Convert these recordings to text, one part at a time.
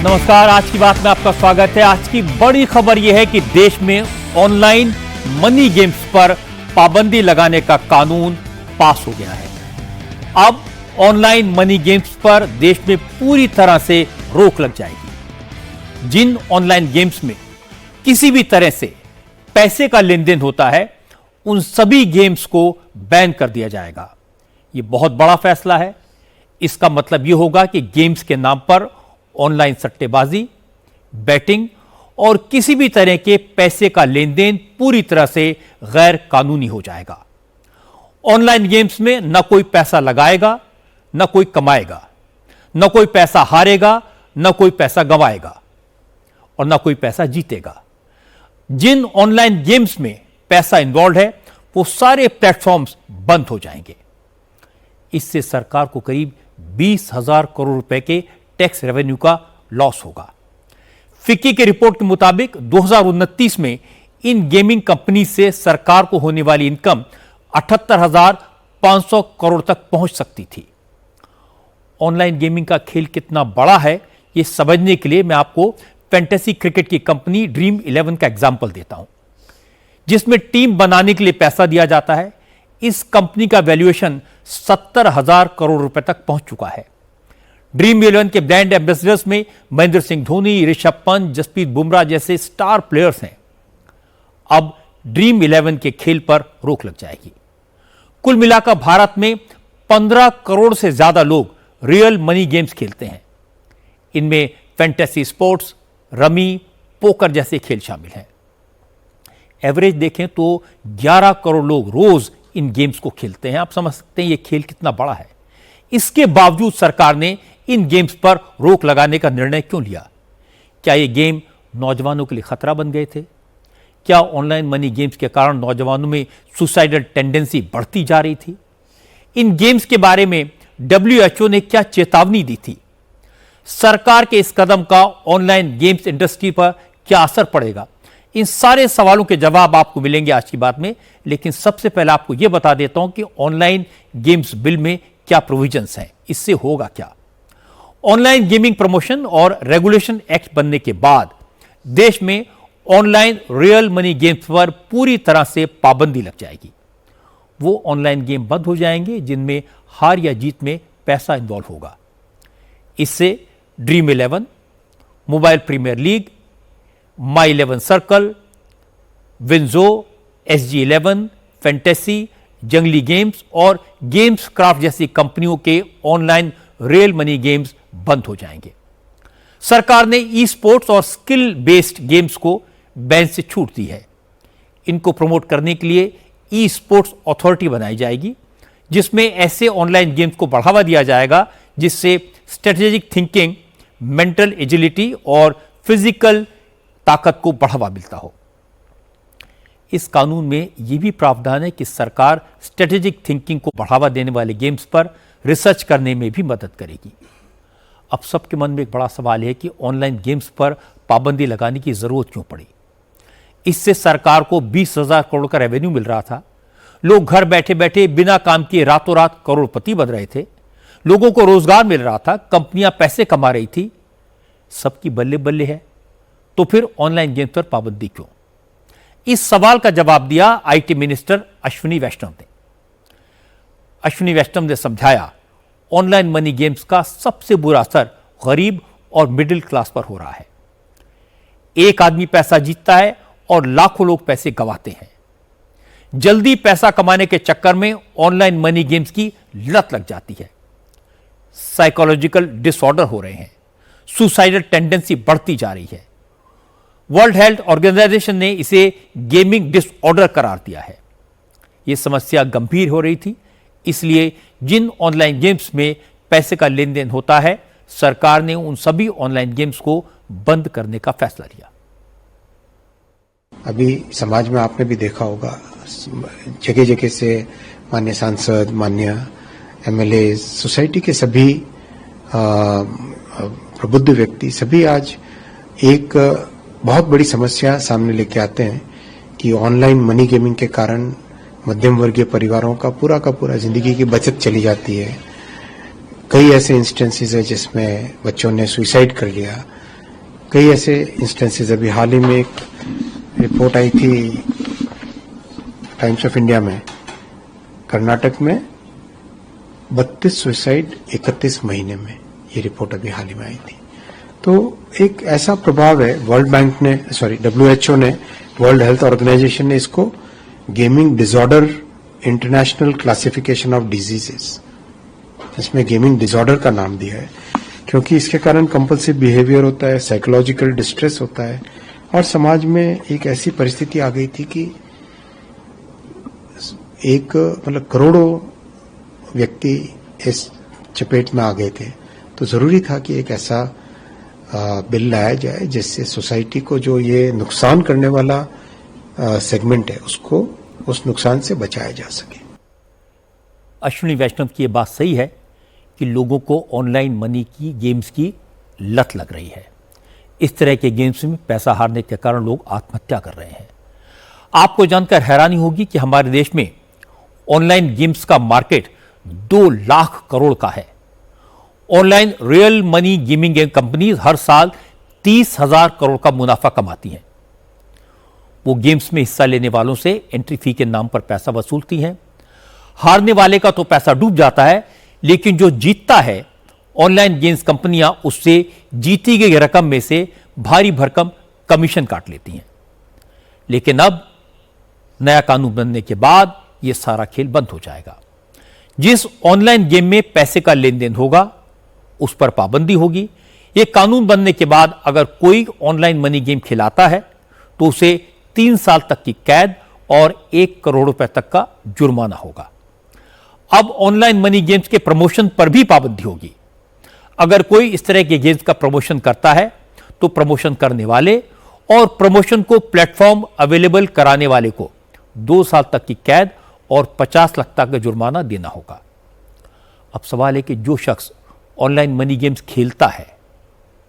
नमस्कार, आज की बात में आपका स्वागत है। आज की बड़ी खबर यह है कि देश में ऑनलाइन मनी गेम्स पर पाबंदी लगाने का कानून पास हो गया है। अब ऑनलाइन मनी गेम्स पर देश में पूरी तरह से रोक लग जाएगी। जिन ऑनलाइन गेम्स में किसी भी तरह से पैसे का लेन देन होता है, उन सभी गेम्स को बैन कर दिया जाएगा। यह बहुत बड़ा फैसला है। इसका मतलब यह होगा कि गेम्स के नाम पर ऑनलाइन सट्टेबाजी, बैटिंग और किसी भी तरह के पैसे का लेन देन पूरी तरह से गैर कानूनी हो जाएगा। ऑनलाइन गेम्स में न कोई पैसा लगाएगा, न कोई कमाएगा, न कोई पैसा हारेगा, न कोई पैसा गंवाएगा और न कोई पैसा जीतेगा। जिन ऑनलाइन गेम्स में पैसा इन्वॉल्व है, वो सारे प्लेटफॉर्म्स बंद हो जाएंगे। इससे सरकार को करीब 20,000 करोड़ रुपए के टैक्स रेवेन्यू का लॉस होगा। फिक्की के रिपोर्ट के मुताबिक 2029 में इन गेमिंग कंपनी से सरकार को होने वाली इनकम 78,500 करोड़ तक पहुंच सकती थी। ऑनलाइन गेमिंग का खेल कितना बड़ा है, यह समझने के लिए मैं आपको फैंटेसी क्रिकेट की कंपनी ड्रीम 11 का एग्जाम्पल देता हूं, जिसमें टीम बनाने के लिए पैसा दिया जाता है। इस कंपनी का वैल्यूएशन 70,000 करोड़ रुपए तक पहुंच चुका है। ड्रीम 11 के ब्रांड एम्बेसडर्स में महेंद्र सिंह धोनी, ऋषभ पंत, जसप्रीत बुमराह जैसे स्टार प्लेयर्स हैं। अब ड्रीम 11 के खेल पर रोक लग जाएगी। कुल मिलाकर भारत में 15 करोड़ से ज्यादा लोग रियल मनी गेम्स खेलते हैं। इनमें फैंटेसी स्पोर्ट्स, रमी, पोकर जैसे खेल शामिल हैं। एवरेज देखें तो 11 करोड़ लोग रोज इन गेम्स को खेलते हैं। आप समझ सकते हैं यह खेल कितना बड़ा है। इसके बावजूद सरकार ने इन गेम्स पर रोक लगाने का निर्णय क्यों लिया? क्या ये गेम नौजवानों के लिए खतरा बन गए थे? क्या ऑनलाइन मनी गेम्स के कारण नौजवानों में सुसाइडल टेंडेंसी बढ़ती जा रही थी? इन गेम्स के बारे में WHO ने क्या चेतावनी दी थी? सरकार के इस कदम का ऑनलाइन गेम्स इंडस्ट्री पर क्या असर पड़ेगा? इन सारे सवालों के जवाब आपको मिलेंगे आज की बात में। लेकिन सबसे पहले आपको यह बता देता हूं कि ऑनलाइन गेम्स बिल में क्या प्रोविजंस हैं, इससे होगा क्या। ऑनलाइन गेमिंग प्रमोशन और रेगुलेशन एक्ट बनने के बाद देश में ऑनलाइन रियल मनी गेम्स पर पूरी तरह से पाबंदी लग जाएगी। वो ऑनलाइन गेम बंद हो जाएंगे जिनमें हार या जीत में पैसा इन्वॉल्व होगा। इससे ड्रीम 11, मोबाइल प्रीमियर लीग, माई 11 सर्कल, विंजो, SG11, फैंटेसी, जंगली गेम्स और गेम्स क्राफ्ट जैसी कंपनियों के ऑनलाइन रियल मनी गेम्स बंद हो जाएंगे। सरकार ने ई स्पोर्ट्स और स्किल बेस्ड गेम्स को बैन से छूट दी है। इनको प्रमोट करने के लिए ई स्पोर्ट्स अथॉरिटी बनाई जाएगी, जिसमें ऐसे ऑनलाइन गेम्स को बढ़ावा दिया जाएगा जिससे स्ट्रेटेजिक थिंकिंग, मेंटल एजिलिटी और फिजिकल ताकत को बढ़ावा मिलता हो। इस कानून में यह भी प्रावधान है कि सरकार स्ट्रेटेजिक थिंकिंग को बढ़ावा देने वाले गेम्स पर रिसर्च करने में भी मदद करेगी। अब सबके मन में एक बड़ा सवाल है कि ऑनलाइन गेम्स पर पाबंदी लगाने की जरूरत क्यों पड़ी? इससे सरकार को 20,000 करोड़ का रेवेन्यू मिल रहा था। लोग घर बैठे बैठे बिना काम किए रातों रात करोड़पति बन रहे थे। लोगों को रोजगार मिल रहा था, कंपनियां पैसे कमा रही थी। सबकी बल्ले बल्ले है, तो फिर ऑनलाइन गेम्स पर पाबंदी क्यों? इस सवाल का जवाब दिया IT मिनिस्टर अश्विनी वैष्णव ने। अश्विनी वैष्णव ने समझाया, ऑनलाइन मनी गेम्स का सबसे बुरा असर गरीब और मिडिल क्लास पर हो रहा है। एक आदमी पैसा जीतता है और लाखों लोग पैसे गंवाते हैं। जल्दी पैसा कमाने के चक्कर में ऑनलाइन मनी गेम्स की लत लग जाती है। साइकोलॉजिकल डिसऑर्डर हो रहे हैं, सुसाइडल टेंडेंसी बढ़ती जा रही है। वर्ल्ड हेल्थ ऑर्गेनाइजेशन ने इसे गेमिंग डिसऑर्डर करार दिया है। यह समस्या गंभीर हो रही थी, इसलिए जिन ऑनलाइन गेम्स में पैसे का लेन देन होता है, सरकार ने उन सभी ऑनलाइन गेम्स को बंद करने का फैसला लिया। अभी समाज में आपने भी देखा होगा, जगह जगह से माननीय सांसद, माननीय MLA, सोसाइटी के सभी प्रबुद्ध व्यक्ति सभी आज एक बहुत बड़ी समस्या सामने लेके आते हैं कि ऑनलाइन मनी गेमिंग के कारण मध्यम वर्गीय परिवारों का पूरा जिंदगी की बचत चली जाती है। कई ऐसे इंस्टेंसेस है जिसमें बच्चों ने सुसाइड कर लिया, कई ऐसे इंस्टेंसेस, अभी हाल ही में एक रिपोर्ट आई थी टाइम्स ऑफ इंडिया में, कर्नाटक में 32 सुसाइड 31 महीने में, ये रिपोर्ट अभी हाल ही में आई थी। तो एक ऐसा प्रभाव है, WHO ने, वर्ल्ड हेल्थ ऑर्गेनाइजेशन ने इसको gaming disorder international classification of diseases, इसमें गेमिंग डिसऑर्डर का नाम दिया है, क्योंकि इसके कारण कंपल्सिव बिहेवियर होता है, साइकोलॉजिकल डिस्ट्रेस होता है, और समाज में एक ऐसी परिस्थिति आ गई थी कि करोड़ों व्यक्ति इस चपेट में आ गए थे। तो जरूरी था कि एक ऐसा बिल लाया जाए जिससे सोसाइटी को जो ये नुकसान करने वाला सेगमेंट है उसको उस नुकसान से बचाया जा सके। अश्विनी वैष्णव की ये बात सही है कि लोगों को ऑनलाइन मनी की गेम्स की लत लग रही है। इस तरह के गेम्स में पैसा हारने के कारण लोग आत्महत्या कर रहे हैं। आपको जानकर हैरानी होगी कि हमारे देश में ऑनलाइन गेम्स का मार्केट 2 लाख करोड़ का है। Online real money gaming companies हर साल 30,000 करोड़ का मुनाफा कमाती हैं। वो गेम्स में हिस्सा लेने वालों से एंट्री फी के नाम पर पैसा वसूलती हैं। हारने वाले का तो पैसा डूब जाता है, लेकिन जो जीतता है, ऑनलाइन गेम्स कंपनियां उससे जीती गई रकम में से भारी भरकम कमीशन काट लेती हैं। लेकिन अब नया कानून बनने के बाद यह सारा खेल बंद हो जाएगा। जिस ऑनलाइन गेम में पैसे का लेन देन होगा उस पर पाबंदी होगी। यह कानून बनने के बाद अगर कोई ऑनलाइन मनी गेम खिलाता है तो उसे 3 साल तक की कैद और 1 करोड़ रुपए तक का जुर्माना होगा। अब ऑनलाइन मनी गेम्स के प्रमोशन पर भी पाबंदी होगी। अगर कोई इस तरह के गेम्स का प्रमोशन करता है तो प्रमोशन करने वाले और प्रमोशन को प्लेटफॉर्म अवेलेबल कराने वाले को 2 साल तक की कैद और 50 लाख तक का जुर्माना देना होगा। अब सवाल है कि जो शख्स ऑनलाइन मनी गेम्स खेलता है,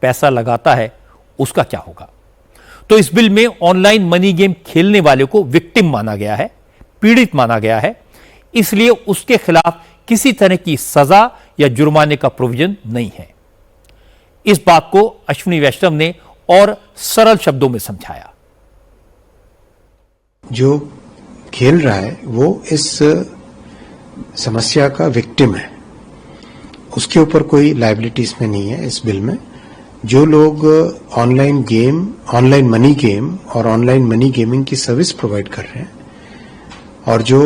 पैसा लगाता है, उसका क्या होगा? तो इस बिल में ऑनलाइन मनी गेम खेलने वाले को विक्टिम माना गया है, पीड़ित माना गया है, इसलिए उसके खिलाफ किसी तरह की सजा या जुर्माने का प्रोविजन नहीं है। इस बात को अश्विनी वैष्णव ने और सरल शब्दों में समझाया। जो खेल रहा है वो इस समस्या का विक्टिम है, उसके ऊपर कोई लायबिलिटी इसमें नहीं है इस बिल में। जो लोग online game, online money game और ऑनलाइन मनी गेमिंग की सर्विस प्रोवाइड कर रहे हैं और जो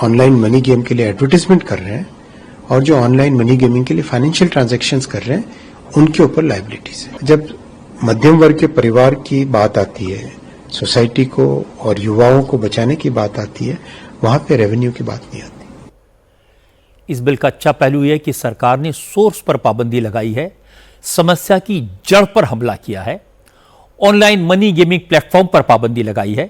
ऑनलाइन मनी गेम के लिए एडवर्टाइजमेंट कर रहे हैं और जो ऑनलाइन मनी गेमिंग के लिए फाइनेंशियल ट्रांजैक्शंस कर रहे हैं, उनके ऊपर लायबिलिटीज है। जब मध्यम वर्ग के परिवार की बात आती है, सोसाइटी को और युवाओं को बचाने की बात आती है, वहां पे रेवेन्यू की बात नहीं आती। इस बिल का अच्छा पहलू यह है कि सरकार ने सोर्स पर पाबंदी लगाई है, समस्या की जड़ पर हमला किया है। ऑनलाइन मनी गेमिंग प्लेटफॉर्म पर पाबंदी लगाई है,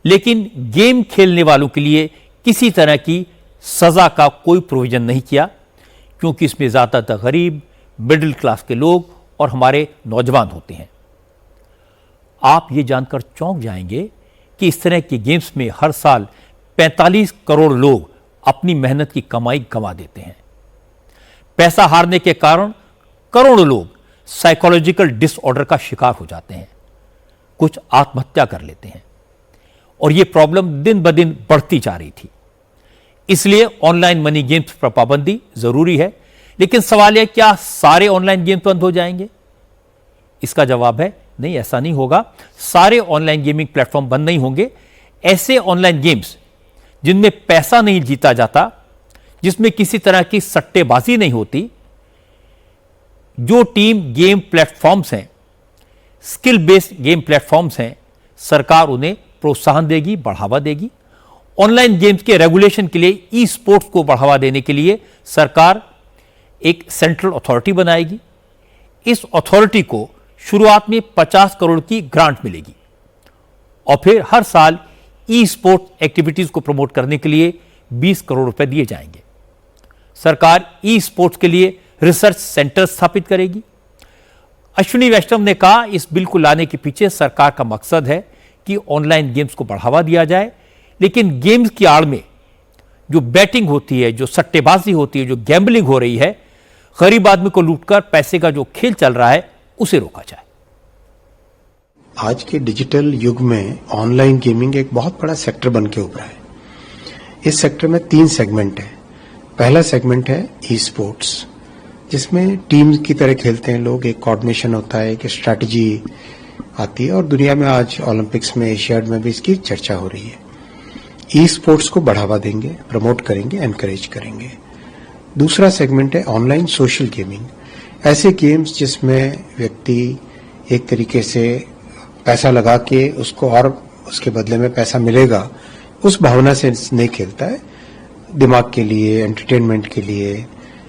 लेकिन गेम खेलने वालों के लिए किसी तरह की सजा का कोई प्रोविजन नहीं किया, क्योंकि इसमें ज्यादातर गरीब, मिडिल क्लास के लोग और हमारे नौजवान होते हैं। आप ये जानकर चौंक जाएंगे कि इस तरह के गेम्स में हर साल 45 करोड़ लोग अपनी मेहनत की कमाई गंवा देते हैं। पैसा हारने के कारण करोड़ों लोग साइकोलॉजिकल डिसऑर्डर का शिकार हो जाते हैं, कुछ आत्महत्या कर लेते हैं, और यह प्रॉब्लम दिन ब दिन बढ़ती जा रही थी। इसलिए ऑनलाइन मनी गेम्स पर पाबंदी जरूरी है। लेकिन सवाल यह, क्या सारे ऑनलाइन गेम्स बंद हो जाएंगे? इसका जवाब है नहीं, ऐसा नहीं होगा। सारे ऑनलाइन गेमिंग प्लेटफॉर्म बंद नहीं होंगे। ऐसे ऑनलाइन गेम्स जिनमें पैसा नहीं जीता जाता, जिसमें किसी तरह की सट्टेबाजी नहीं होती, जो टीम गेम प्लेटफॉर्म्स हैं, स्किल बेस्ड गेम प्लेटफॉर्म्स हैं, सरकार उन्हें प्रोत्साहन देगी, बढ़ावा देगी। ऑनलाइन गेम्स के रेगुलेशन के लिए, ई स्पोर्ट्स को बढ़ावा देने के लिए सरकार एक सेंट्रल अथॉरिटी बनाएगी। इस अथॉरिटी को शुरुआत में 50 करोड़ की ग्रांट मिलेगी और फिर हर साल ई स्पोर्ट्स एक्टिविटीज को प्रमोट करने के लिए 20 करोड़ रुपए दिए जाएंगे। सरकार ई स्पोर्ट्स के लिए रिसर्च सेंटर स्थापित करेगी। अश्विनी वैष्णव ने कहा, इस बिल को लाने के पीछे सरकार का मकसद है कि ऑनलाइन गेम्स को बढ़ावा दिया जाए, लेकिन गेम्स की आड़ में जो बैटिंग होती है, जो सट्टेबाजी होती है, जो गैम्बलिंग हो रही है, गरीब आदमी को लूटकर पैसे का जो खेल चल रहा है, उसे रोका जाए। आज के डिजिटल युग में ऑनलाइन गेमिंग एक बहुत बड़ा सेक्टर बन के उभरा है। इस सेक्टर में 3 सेगमेंट है। पहला सेगमेंट है ई स्पोर्ट्स, जिसमें टीम की तरह खेलते हैं लोग, एक कोऑर्डिनेशन होता है, एक स्ट्रैटेजी आती है और दुनिया में आज ओलंपिक्स में, एशियाड में भी इसकी चर्चा हो रही है। ई स्पोर्ट्स को बढ़ावा देंगे, प्रमोट करेंगे, एनकरेज करेंगे। दूसरा सेगमेंट है ऑनलाइन सोशल गेमिंग, ऐसे गेम्स जिसमें व्यक्ति एक तरीके से पैसा लगा के उसको और उसके बदले में पैसा मिलेगा उस भावना से नहीं खेलता है, दिमाग के लिए, एंटरटेनमेंट के लिए,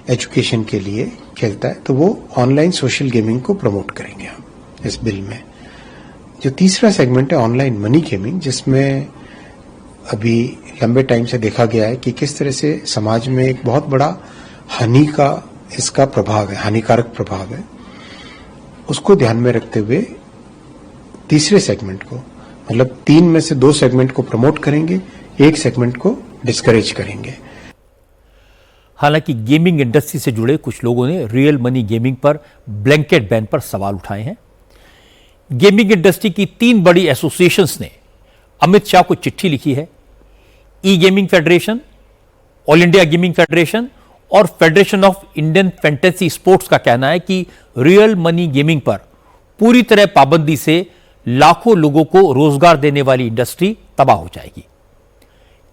एजुकेशन के लिए खेलता है, तो वो ऑनलाइन सोशल गेमिंग को प्रमोट करेंगे हम इस बिल में। जो तीसरा सेगमेंट है ऑनलाइन मनी गेमिंग, जिसमें अभी लंबे टाइम से देखा गया है कि किस तरह से समाज में एक बहुत बड़ा इसका प्रभाव है, हानिकारक प्रभाव है, उसको ध्यान में रखते हुए तीसरे सेगमेंट को, मतलब 3 में से 2 सेगमेंट को प्रमोट करेंगे, 1 सेगमेंट को डिस्करेज करेंगे। हालांकि गेमिंग इंडस्ट्री से जुड़े कुछ लोगों ने रियल मनी गेमिंग पर ब्लैंकेट बैन पर सवाल उठाए हैं। गेमिंग इंडस्ट्री की 3 बड़ी एसोसिएशंस ने अमित शाह को चिट्ठी लिखी है। E gaming federation, all India gaming federation और federation of Indian fantasy sports का कहना है कि रियल मनी गेमिंग पर पूरी तरह पाबंदी से लाखों लोगों को रोजगार देने वाली इंडस्ट्री तबाह हो जाएगी।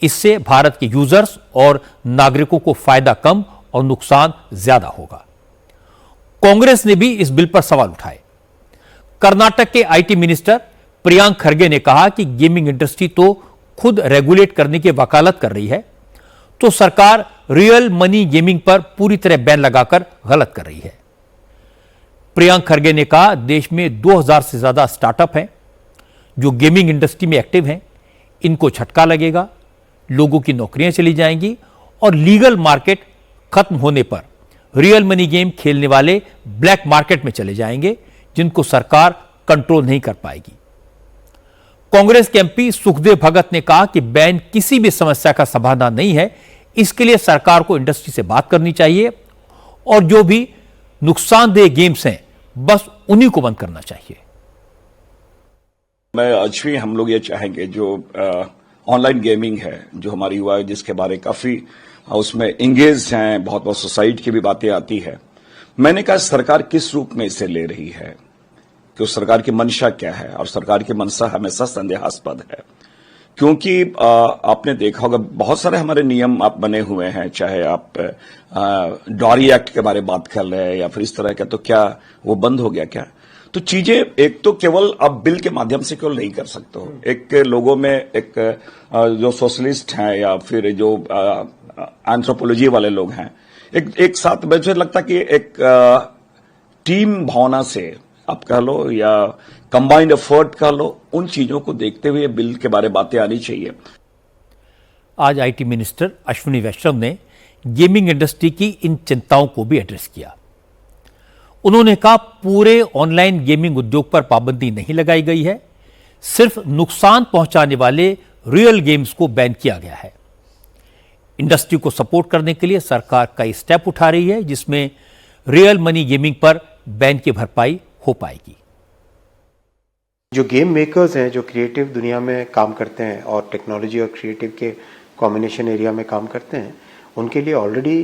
इससे भारत के यूजर्स और नागरिकों को फायदा कम और नुकसान ज्यादा होगा। कांग्रेस ने भी इस बिल पर सवाल उठाए। कर्नाटक के आईटी मिनिस्टर प्रियांक खरगे ने कहा कि गेमिंग इंडस्ट्री तो खुद रेगुलेट करने की वकालत कर रही है, तो सरकार रियल मनी गेमिंग पर पूरी तरह बैन लगाकर गलत कर रही है। प्रियांक खरगे ने कहा, देश में 2000 से ज्यादा स्टार्टअप हैं जो गेमिंग इंडस्ट्री में एक्टिव हैं, इनको झटका लगेगा, लोगों की नौकरियां चली जाएंगी और लीगल मार्केट खत्म होने पर रियल मनी गेम खेलने वाले ब्लैक मार्केट में चले जाएंगे, जिनको सरकार कंट्रोल नहीं कर पाएगी। कांग्रेस के एमपी सुखदेव भगत ने कहा कि बैन किसी भी समस्या का समाधान नहीं है, इसके लिए सरकार को इंडस्ट्री से बात करनी चाहिए और जो भी नुकसानदेह गेम्स हैं बस उन्हीं को बंद करना चाहिए। मैं आज भी हम लोग ये चाहेंगे जो ऑनलाइन गेमिंग है, जो हमारी युवा है, जिसके बारे काफी उसमें इंगेज हैं, बहुत बहुत सोसाइटी की भी बातें आती है। मैंने कहा सरकार किस रूप में इसे ले रही है, कि उस सरकार की मंशा क्या है, और सरकार की मंशा हमेशा संदेहास्पद है। क्योंकि आपने देखा होगा बहुत सारे हमारे नियम आप बने हुए हैं, चाहे आप डॉरी एक्ट के बारे में बात कर रहे हैं या फिर इस तरह का, तो क्या वो बंद हो गया क्या? तो चीजें एक तो केवल आप बिल के माध्यम से केवल नहीं कर सकते हो। एक लोगों में एक जो सोशलिस्ट हैं या फिर जो एंथ्रोपोलॉजी वाले लोग हैं, एक साथ मुझे लगता कि एक टीम भावना से आप कह लो या कंबाइंड एफर्ट कह लो, उन चीजों को देखते हुए बिल के बारे में बातें आनी चाहिए। आज आईटी मिनिस्टर अश्विनी वैष्णव ने गेमिंग इंडस्ट्री की इन चिंताओं को भी एड्रेस किया। उन्होंने कहा, पूरे ऑनलाइन गेमिंग उद्योग पर पाबंदी नहीं लगाई गई है, सिर्फ नुकसान पहुंचाने वाले रियल गेम्स को बैन किया गया है। इंडस्ट्री को सपोर्ट करने के लिए सरकार कई स्टेप उठा रही है, जिसमें रियल मनी गेमिंग पर बैन की भरपाई हो पाएगी। जो गेम मेकर्स हैं, जो क्रिएटिव दुनिया में काम करते हैं और टेक्नोलॉजी और क्रिएटिव के कॉम्बिनेशन एरिया में काम करते हैं, उनके लिए ऑलरेडी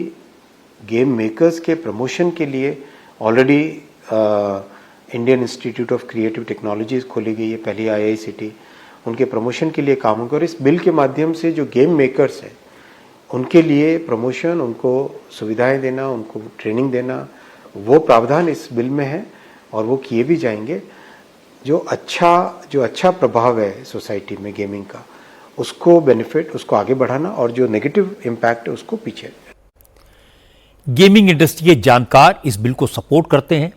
गेम मेकर्स के प्रमोशन के लिए already Indian institute of creative technologies खोली गई है, पहली IICT, उनके प्रमोशन के लिए काम होगा। और इस बिल के माध्यम से जो गेम मेकर्स हैं उनके लिए प्रमोशन, उनको सुविधाएं देना, उनको ट्रेनिंग देना, वो प्रावधान इस बिल में है और वो किए भी जाएंगे। जो अच्छा प्रभाव है सोसाइटी में गेमिंग का, उसको बेनिफिट, उसको आगे बढ़ाना, और जो नेगेटिव इम्पैक्ट है उसको पीछे। गेमिंग इंडस्ट्री के जानकार इस बिल को सपोर्ट करते हैं।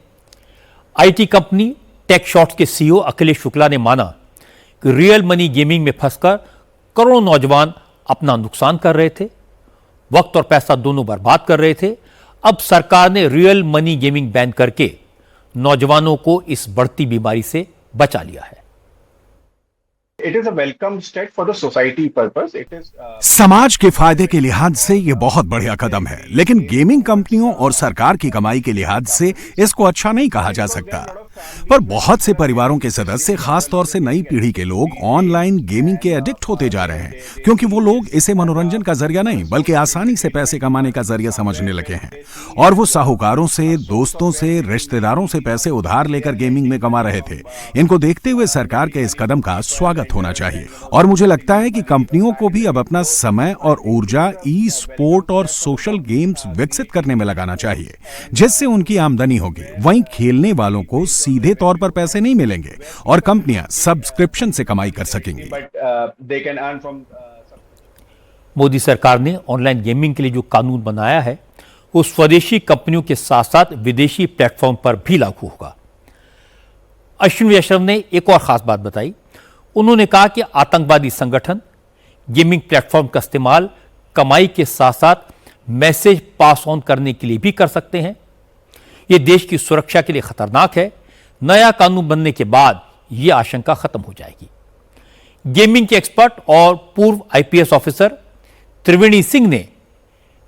आईटी कंपनी टेकशॉट्स के CEO अखिलेश शुक्ला ने माना कि रियल मनी गेमिंग में फंसकर करोड़ों नौजवान अपना नुकसान कर रहे थे, वक्त और पैसा दोनों बर्बाद कर रहे थे। अब सरकार ने रियल मनी गेमिंग बैन करके नौजवानों को इस बढ़ती बीमारी से बचा लिया है। समाज के फायदे के लिहाज से ये बहुत बढ़िया कदम है, लेकिन गेमिंग कंपनियों और सरकार की कमाई के लिहाज से इसको अच्छा नहीं कहा जा सकता। पर बहुत से परिवारों के सदस्य, खास तौर से नई पीढ़ी के लोग, ऑनलाइन गेमिंग के एडिक्ट होते जा रहे हैं, क्योंकि वो लोग इसे मनोरंजन का जरिया नहीं बल्कि आसानी से पैसे कमाने का जरिया समझने लगे हैं। और वो साहूकारों से, दोस्तों से, रिश्तेदारों से पैसे उधार लेकर गेमिंग में कमा रहे थे। इनको देखते हुए सरकार के इस कदम का स्वागत होना चाहिए। और मुझे लगता है कि कंपनियों को भी अब अपना समय और ऊर्जा ई स्पोर्ट और सोशल गेम्स विकसित करने में लगाना चाहिए, जिससे उनकी आमदनी होगी। वहीं खेलने वालों को सीधे तौर पर पैसे नहीं मिलेंगे और कंपनियां सब्सक्रिप्शन से कमाई कर सकेंगी। मोदी सरकार ने ऑनलाइन गेमिंग के लिए जो कानून बनाया है वो स्वदेशी कंपनियों के साथ साथ विदेशी प्लेटफॉर्म पर भी लागू होगा। अश्विनी वैष्णव ने एक और खास बात बताई। उन्होंने कहा कि आतंकवादी संगठन गेमिंग प्लेटफॉर्म का इस्तेमाल कमाई के साथ साथ मैसेज पास ऑन करने के लिए भी कर सकते हैं। यह देश की सुरक्षा के लिए खतरनाक है। नया कानून बनने के बाद यह आशंका खत्म हो जाएगी। गेमिंग के एक्सपर्ट और पूर्व आईपीएस ऑफिसर त्रिवेणी सिंह ने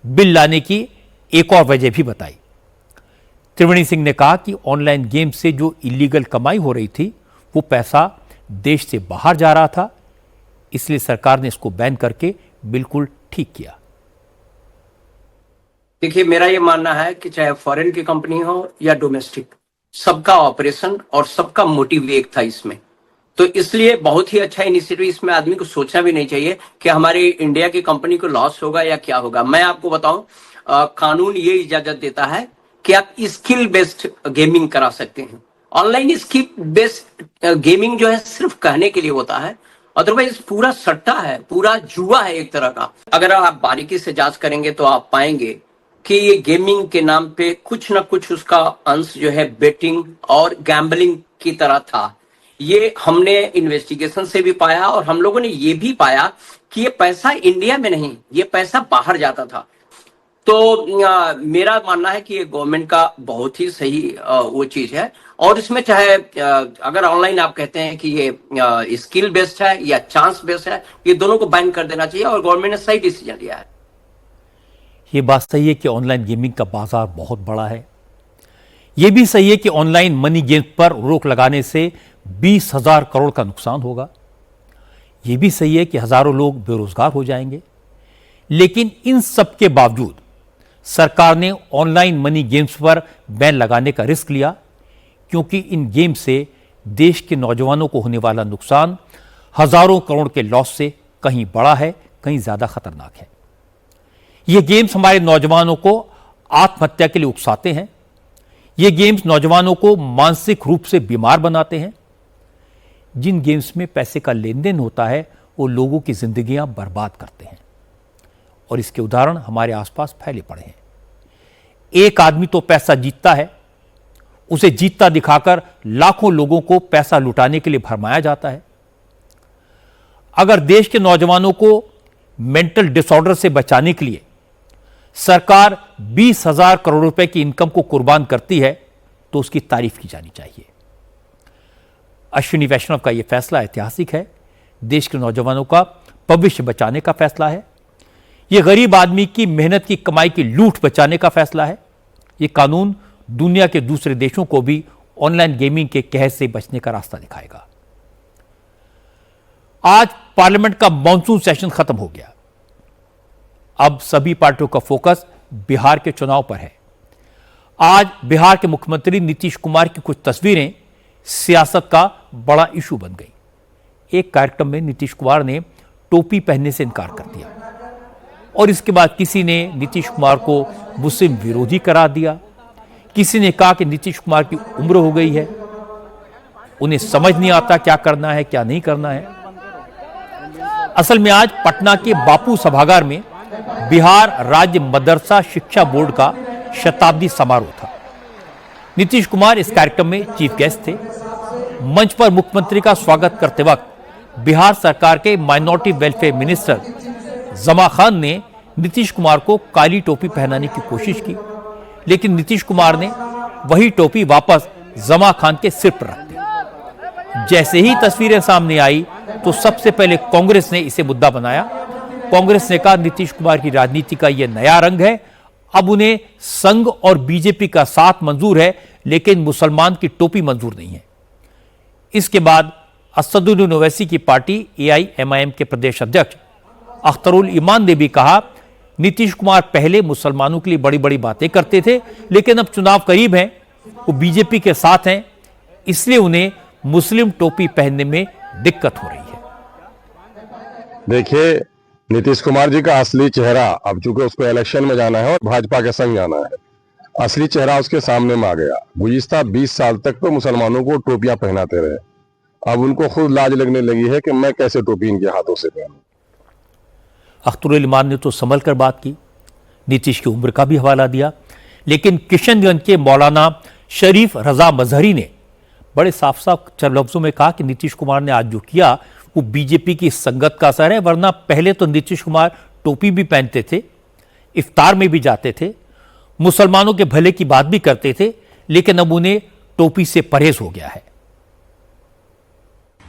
बिल लाने की एक और वजह भी बताई। त्रिवेणी सिंह ने कहा कि ऑनलाइन गेम से जो इलीगल कमाई हो रही थी वो पैसा देश से बाहर जा रहा था, इसलिए सरकार ने इसको बैन करके बिल्कुल ठीक किया। देखिए, मेरा ये मानना है कि चाहे फॉरेन की कंपनी हो या डोमेस्टिक, सबका ऑपरेशन और सबका मोटिव एक था इसमें। तो इसलिए बहुत ही अच्छा इनिशिएटिव, इसमें आदमी को सोचना भी नहीं चाहिए कि हमारी इंडिया की कंपनी को लॉस होगा या क्या होगा। मैं आपको बताऊं, कानून ये इजाजत देता है कि आप स्किल बेस्ड गेमिंग करा सकते हैं। ऑनलाइन स्किल बेस्ड गेमिंग जो है सिर्फ कहने के लिए होता है, अदरवाइज पूरा सट्टा है, पूरा जुआ है एक तरह का। अगर आप बारीकी से जांच करेंगे तो आप पाएंगे कि ये गेमिंग के नाम पे कुछ ना कुछ उसका अंश जो है बेटिंग और गैम्बलिंग की तरह था। ये हमने इन्वेस्टिगेशन से भी पाया और हम लोगों ने ये भी पाया कि ये पैसा इंडिया में नहीं, ये पैसा बाहर जाता था। तो मेरा मानना है कि ये गवर्नमेंट का बहुत ही सही वो चीज है। और इसमें चाहे अगर ऑनलाइन आप कहते हैं कि ये स्किल बेस्ड है या चांस बेस्ड है, ये दोनों को बैन कर देना चाहिए और गवर्नमेंट ने सही डिसीजन लिया है। ये बात सही है कि ऑनलाइन गेमिंग का बाजार बहुत बड़ा है। यह भी सही है कि ऑनलाइन मनी गेम्स पर रोक लगाने से 20,000 करोड़ का नुकसान होगा। यह भी सही है कि हजारों लोग बेरोजगार हो जाएंगे। लेकिन इन सब के बावजूद सरकार ने ऑनलाइन मनी गेम्स पर बैन लगाने का रिस्क लिया, क्योंकि इन गेम से देश के नौजवानों को होने वाला नुकसान हजारों करोड़ के लॉस से कहीं बड़ा है, कहीं ज्यादा खतरनाक है। ये गेम्स हमारे नौजवानों को आत्महत्या के लिए उकसाते हैं। ये गेम्स नौजवानों को मानसिक रूप से बीमार बनाते हैं। जिन गेम्स में पैसे का लेन देन होता है वो लोगों की जिंदगियां बर्बाद करते हैं और इसके उदाहरण हमारे आसपास फैले पड़े हैं। एक आदमी तो पैसा जीतता है, उसे जीतता दिखाकर लाखों लोगों को पैसा लुटाने के लिए भरमाया जाता है। अगर देश के नौजवानों को मेंटल डिसऑर्डर से बचाने के लिए सरकार 20,000 करोड़ रुपए की इनकम को कुर्बान करती है तो उसकी तारीफ की जानी चाहिए। अश्विनी वैष्णव का यह फैसला ऐतिहासिक है। देश के नौजवानों का भविष्य बचाने का फैसला है। यह गरीब आदमी की मेहनत की कमाई की लूट बचाने का फैसला है। यह कानून दुनिया के दूसरे देशों को भी ऑनलाइन गेमिंग के कहर से बचने का रास्ता दिखाएगा। आज पार्लियामेंट का मॉनसून सेशन खत्म हो गया। अब सभी पार्टियों का फोकस बिहार के चुनाव पर है। आज बिहार के मुख्यमंत्री नीतीश कुमार की कुछ तस्वीरें सियासत का बड़ा इशू बन गई। एक कार्यक्रम में नीतीश कुमार ने टोपी पहनने से इनकार कर दिया और इसके बाद किसी ने नीतीश कुमार को मुस्लिम विरोधी करार दिया। किसी ने कहा कि नीतीश कुमार की उम्र हो गई है, उन्हें समझ नहीं आता क्या करना है क्या नहीं करना है। असल में आज पटना के बापू सभागार में बिहार राज्य मदरसा शिक्षा बोर्ड का शताब्दी समारोह था। नीतीश कुमार इस कार्यक्रम में चीफ गेस्ट थे। मंच पर मुख्यमंत्री का स्वागत करते वक्त बिहार सरकार के माइनॉरिटी वेलफेयर मिनिस्टर जमा खान ने नीतीश कुमार को काली टोपी पहनाने की कोशिश की, लेकिन नीतीश कुमार ने वही टोपी वापस जमा खान के सिर पर रख दी। जैसे ही तस्वीरें सामने आई तो सबसे पहले कांग्रेस ने इसे मुद्दा बनाया। कांग्रेस ने कहा नीतीश कुमार की राजनीति का यह नया रंग है, अब उन्हें संघ और बीजेपी का साथ मंजूर है, लेकिन मुसलमान की टोपी मंजूर नहीं है। इसके बाद असदुद्दीन ओवैसी की पार्टी AIMIM के प्रदेश अध्यक्ष अख्तरुल ईमान ने भी कहा, नीतीश कुमार पहले मुसलमानों के लिए बड़ी बड़ी बातें करते थे, लेकिन अब चुनाव करीब हैं, वो बीजेपी के साथ हैं, इसलिए उन्हें मुस्लिम टोपी पहनने में दिक्कत हो रही है। देखिए, नीतीश कुमार जी का असली चेहरा, अब चूंकि उसको इलेक्शन में जाना है और भाजपा के संग जाना है, असली चेहरा उसके सामने में आ गया। गुज़िश्ता 20 साल तक तो मुसलमानों को टोपियां पहनाते रहे, अब उनको खुद लाज लगने लगी है कि मैं कैसे टोपी इनके हाथों से पहनूं। अख्तरुल ईमान ने तो संभल कर बात की, नीतीश की उम्र का भी हवाला दिया, लेकिन किशनगंज के मौलाना शरीफ रजा मजहरी ने बड़े साफ साफ लफ्जों में कहा कि नीतीश कुमार ने आज जो किया वो बीजेपी की संगत का असर है, वरना पहले तो नीतीश कुमार टोपी भी पहनते थे, इफ्तार में भी जाते थे, मुसलमानों के भले की बात भी करते थे, लेकिन अब उन्हें टोपी से परहेज हो गया है।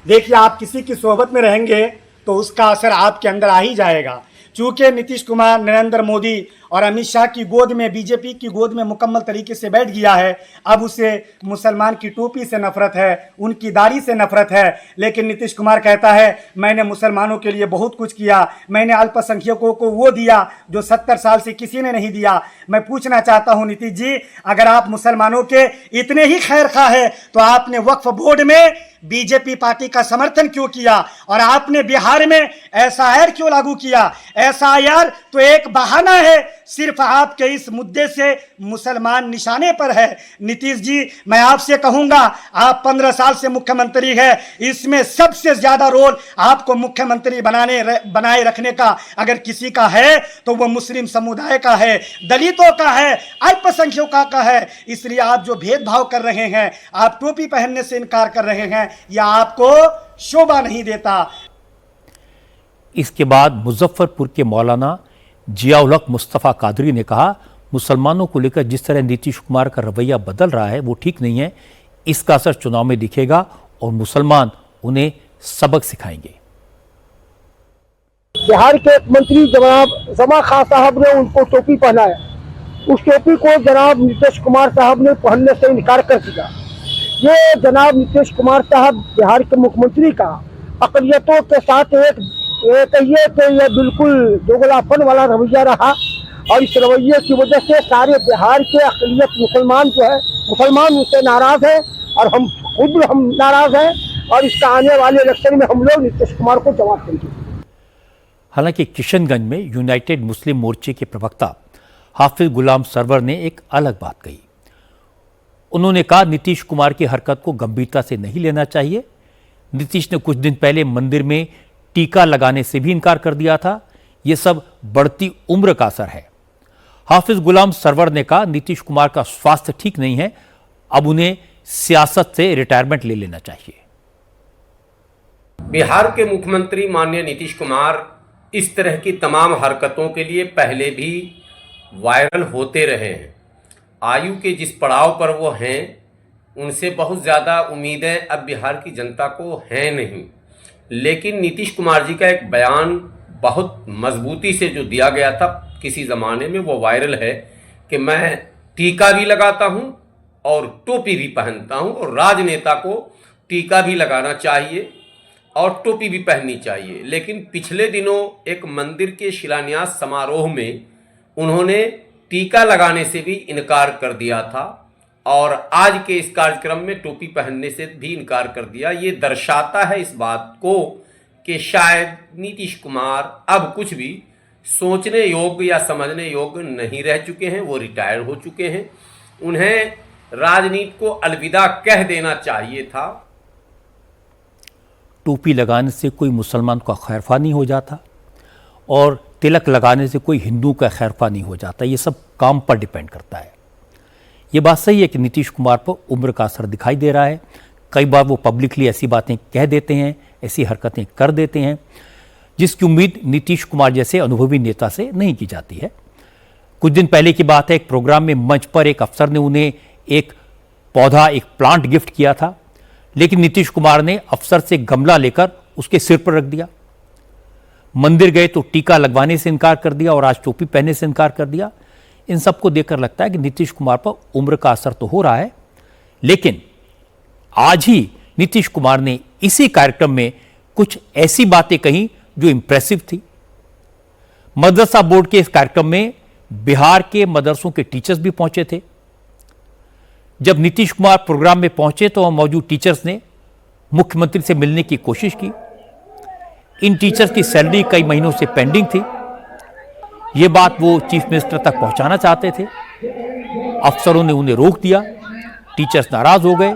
देखिए, आप किसी की सोहबत में रहेंगे तो उसका असर आपके अंदर आ ही जाएगा। चूंकि नीतीश कुमार नरेंद्र मोदी और अमित शाह की गोद में, बीजेपी की गोद में मुकम्मल तरीके से बैठ गया है, अब उसे मुसलमान की टोपी से नफरत है, उनकी दाढ़ी से नफरत है। लेकिन नीतीश कुमार कहता है मैंने मुसलमानों के लिए बहुत कुछ किया, मैंने अल्पसंख्यकों को वो दिया जो 70 साल से किसी ने नहीं दिया। मैं पूछना चाहता हूं नीतीश जी, अगर आप मुसलमानों के इतने ही खैर खा है तो आपने वक्फ बोर्ड में बीजेपी पार्टी का समर्थन क्यों किया, और आपने बिहार में SIR क्यों लागू किया? SIR तो एक बहाना है, सिर्फ आपके इस मुद्दे से मुसलमान निशाने पर है। नीतीश जी, मैं आपसे कहूंगा, आप 15 साल से मुख्यमंत्री हैं, इसमें सबसे ज्यादा रोल आपको मुख्यमंत्री बनाए रखने का अगर किसी का है तो वो मुस्लिम समुदाय का है, दलितों का है, अल्पसंख्यकों का है। इसलिए आप जो भेदभाव कर रहे हैं, आप टोपी पहनने से इनकार कर रहे हैं, यह आपको शोभा नहीं देता। इसके बाद मुजफ्फरपुर के मौलाना जियाउल हक मुस्तफ़ा कादरी ने कहा, मुसलमानों को लेकर जिस तरह नीतीश कुमार का रवैया बदल रहा है वो ठीक नहीं है, इसका असर चुनाव में दिखेगा और मुसलमान उन्हें सबक सिखाएंगे। बिहार के मंत्री जनाब जमा खां साहब ने उनको टोपी पहनाया, उस टोपी को जनाब नीतीश कुमार साहब ने पहनने से इनकार कर दिया। ये जनाब नीतीश कुमार साहब बिहार के मुख्यमंत्री का अक़लियतों के साथ एक कहिए तो यह बिल्कुल दोगलापन वाला रवैया रहा, और इस रवैये की वजह से सारे बिहार के अक़लियत मुसलमान जो है, मुसलमान उससे नाराज है और हम नाराज हैं, और इसका आने वाले इलेक्शन में हम लोग नीतीश कुमार को जवाब देंगे। हालांकि किशनगंज में यूनाइटेड मुस्लिम मोर्चे के प्रवक्ता हाफिज गुलाम सरवर ने एक अलग बात कही। उन्होंने कहा, नीतीश कुमार की हरकत को गंभीरता से नहीं लेना चाहिए। नीतीश ने कुछ दिन पहले मंदिर में टीका लगाने से भी इनकार कर दिया था, यह सब बढ़ती उम्र का असर है। हाफिज गुलाम सरवर ने कहा, नीतीश कुमार का स्वास्थ्य ठीक नहीं है, अब उन्हें सियासत से रिटायरमेंट ले लेना चाहिए। बिहार के मुख्यमंत्री माननीय नीतीश कुमार इस तरह की तमाम हरकतों के लिए पहले भी वायरल होते रहे हैं। आयु के जिस पड़ाव पर वो हैं, उनसे बहुत ज़्यादा उम्मीदें अब बिहार की जनता को हैं नहीं। लेकिन नीतीश कुमार जी का एक बयान बहुत मजबूती से जो दिया गया था किसी ज़माने में, वो वायरल है कि मैं टीका भी लगाता हूं और टोपी भी पहनता हूं, और राजनेता को टीका भी लगाना चाहिए और टोपी भी पहननी चाहिए। लेकिन पिछले दिनों एक मंदिर के शिलान्यास समारोह में उन्होंने टीका लगाने से भी इनकार कर दिया था, और आज के इस कार्यक्रम में टोपी पहनने से भी इनकार कर दिया। ये दर्शाता है इस बात को कि शायद नीतीश कुमार अब कुछ भी सोचने योग्य या समझने योग्य नहीं रह चुके हैं, वो रिटायर हो चुके हैं। उन्हें राजनीति को अलविदा कह देना चाहिए था। टोपी लगाने से कोई मुसलमान का खैरफा नहीं हो जाता, और तिलक लगाने से कोई हिंदू का खैरफा नहीं हो जाता। ये सब काम पर डिपेंड करता है। ये बात सही है कि नीतीश कुमार पर उम्र का असर दिखाई दे रहा है। कई बार वो पब्लिकली ऐसी बातें कह देते हैं, ऐसी हरकतें कर देते हैं जिसकी उम्मीद नीतीश कुमार जैसे अनुभवी नेता से नहीं की जाती है। कुछ दिन पहले की बात है, एक प्रोग्राम में मंच पर एक अफसर ने उन्हें एक पौधा, एक प्लांट गिफ्ट किया था, लेकिन नीतीश कुमार ने अफसर से गमला लेकर उसके सिर पर रख दिया। मंदिर गए तो टीका लगवाने से इनकार कर दिया, और आज टोपी पहनने से इनकार कर दिया। इन सबको देखकर लगता है कि नीतीश कुमार पर उम्र का असर तो हो रहा है, लेकिन आज ही नीतीश कुमार ने इसी कार्यक्रम में कुछ ऐसी बातें कही जो इंप्रेसिव थी। मदरसा बोर्ड के इस कार्यक्रम में बिहार के मदरसों के टीचर्स भी पहुंचे थे। जब नीतीश कुमार प्रोग्राम में पहुंचे तो वहां मौजूद टीचर्स ने मुख्यमंत्री से मिलने की कोशिश की। इन टीचर्स की सैलरी कई महीनों से पेंडिंग थी। यह बात वो चीफ मिनिस्टर तक पहुंचाना चाहते थे। अफसरों ने उन्हें रोक दिया। टीचर्स नाराज हो गए।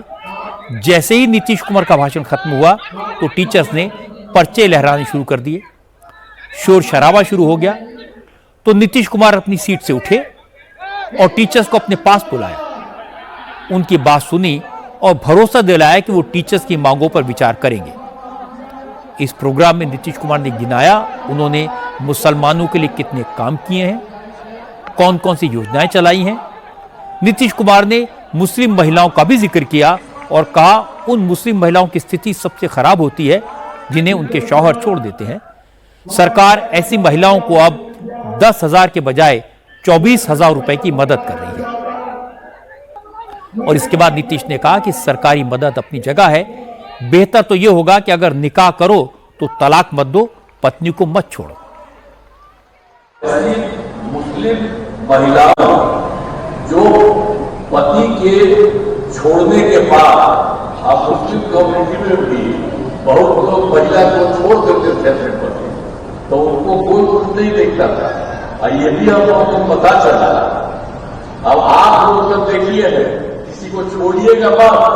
जैसे ही नीतीश कुमार का भाषण खत्म हुआ तो टीचर्स ने पर्चे लहराने शुरू कर दिए। शोर शराबा शुरू हो गया। तो नीतीश कुमार अपनी सीट से उठे और टीचर्स को अपने पास बुलाया, उनकी बात सुनी और भरोसा दिलाया कि वो टीचर्स की मांगों पर विचार करेंगे। इस प्रोग्राम में नीतीश कुमार ने गिनाया उन्होंने मुसलमानों के लिए कितने काम किए हैं, कौन कौन सी योजनाएं चलाई हैं। नीतीश कुमार ने मुस्लिम महिलाओं का भी जिक्र किया और कहा उन मुस्लिम महिलाओं की स्थिति सबसे खराब होती है जिन्हें उनके शौहर छोड़ देते हैं। सरकार ऐसी महिलाओं को अब 10,000 के बजाय 24,000 रुपए की मदद कर रही है। और इसके बाद नीतीश ने कहा कि सरकारी मदद अपनी जगह है, बेहतर तो यह होगा कि अगर निकाह करो तो तलाक मत दो, पत्नी को मत छोड़ो। मुस्लिम महिलाओं जो पति के छोड़ने के बाद आप मुस्लिम कम्युनिटी में भी बहुत लोग महिला को छोड़ देते थे अपने पति, तो उनको कोई कुछ नहीं देखता था। और ये भी हम लोगों को पता चला। अब आप लोग जब देखिए किसी को छोड़िएगा बात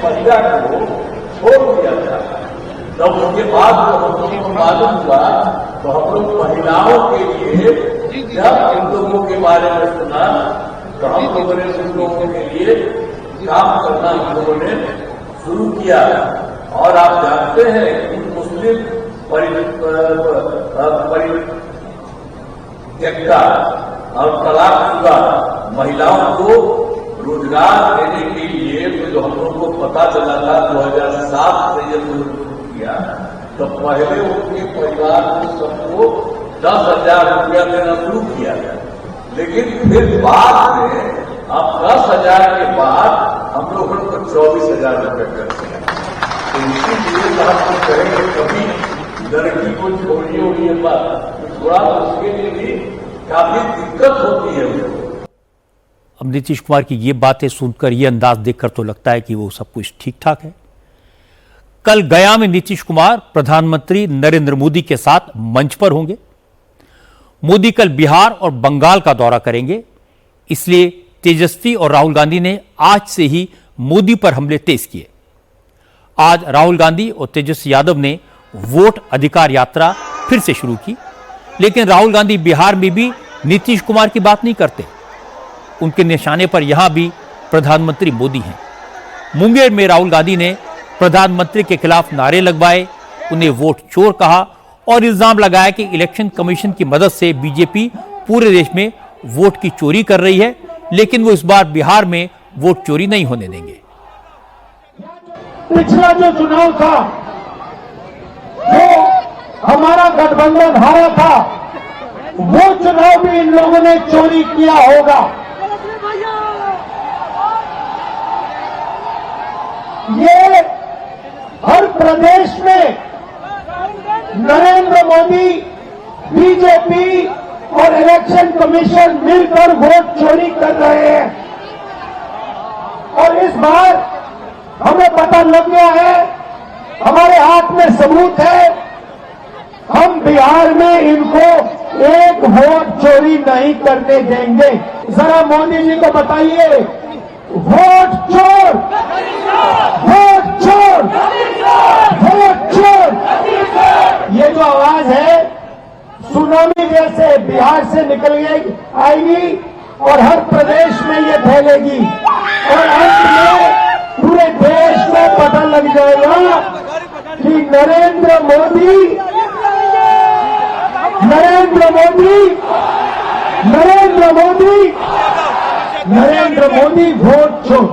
महिला को छोड़ दिया था, तब उसके बाद हम लोगों को मालूम हुआ तो हम लोग महिलाओं के लिए जब इन लोगों के बारे में सुना तो हम लोगों ने उन लोगों के लिए काम करना हम लोगों ने शुरू किया। और आप जानते हैं कि मुस्लिम परित्यक्ता और तलाकशुदा महिलाओं को रोजगार देने के लिए जो हम लोग को पता चला था 2007 से ये शुरू किया, तो पहले उनके परिवार को सबको 10,000 रुपया देना शुरू किया गया। लेकिन फिर बाद में अब 10,000 के बाद हम लोगों को 24,000 रुपये कर दिया। तो इसीलिए आप तो कहेंगे कभी लड़की को छोड़िए हुई बात थोड़ा उसके लिए भी काफी दिक्कत होती है। अब नीतीश कुमार की ये बातें सुनकर, ये अंदाज देखकर तो लगता है कि वो सब कुछ ठीक ठाक है। कल गया में नीतीश कुमार प्रधानमंत्री नरेंद्र मोदी के साथ मंच पर होंगे। मोदी कल बिहार और बंगाल का दौरा करेंगे, इसलिए तेजस्वी और राहुल गांधी ने आज से ही मोदी पर हमले तेज किए। आज राहुल गांधी और तेजस्वी यादव ने वोट अधिकार यात्रा फिर से शुरू की, लेकिन राहुल गांधी बिहार में भी नीतीश कुमार की बात नहीं करते। उनके निशाने पर यहां भी प्रधानमंत्री मोदी हैं। मुंगेर में राहुल गांधी ने प्रधानमंत्री के खिलाफ नारे लगवाए, उन्हें वोट चोर कहा और इल्जाम लगाया कि इलेक्शन कमीशन की मदद से बीजेपी पूरे देश में वोट की चोरी कर रही है, लेकिन वो इस बार बिहार में वोट चोरी नहीं होने देंगे। पिछला जो चुनाव था जो हमारा गठबंधन हारा था, वो चुनाव भी इन लोगों ने चोरी किया होगा। ये हर प्रदेश में नरेंद्र मोदी, बीजेपी और इलेक्शन कमीशन मिलकर वोट चोरी कर रहे हैं। और इस बार हमें पता लग गया है, हमारे हाथ में सबूत है, हम बिहार में इनको एक वोट चोरी नहीं करने देंगे। जरा मोदी जी को बताइए, वोट चोर, वोट चोर, वोट चोर। ये जो आवाज है सुनामी जैसे बिहार से निकल आएगी और हर प्रदेश में ये फैलेगी और अंत में पूरे देश में पता लग जाएगा कि नरेंद्र मोदी वोट चोर।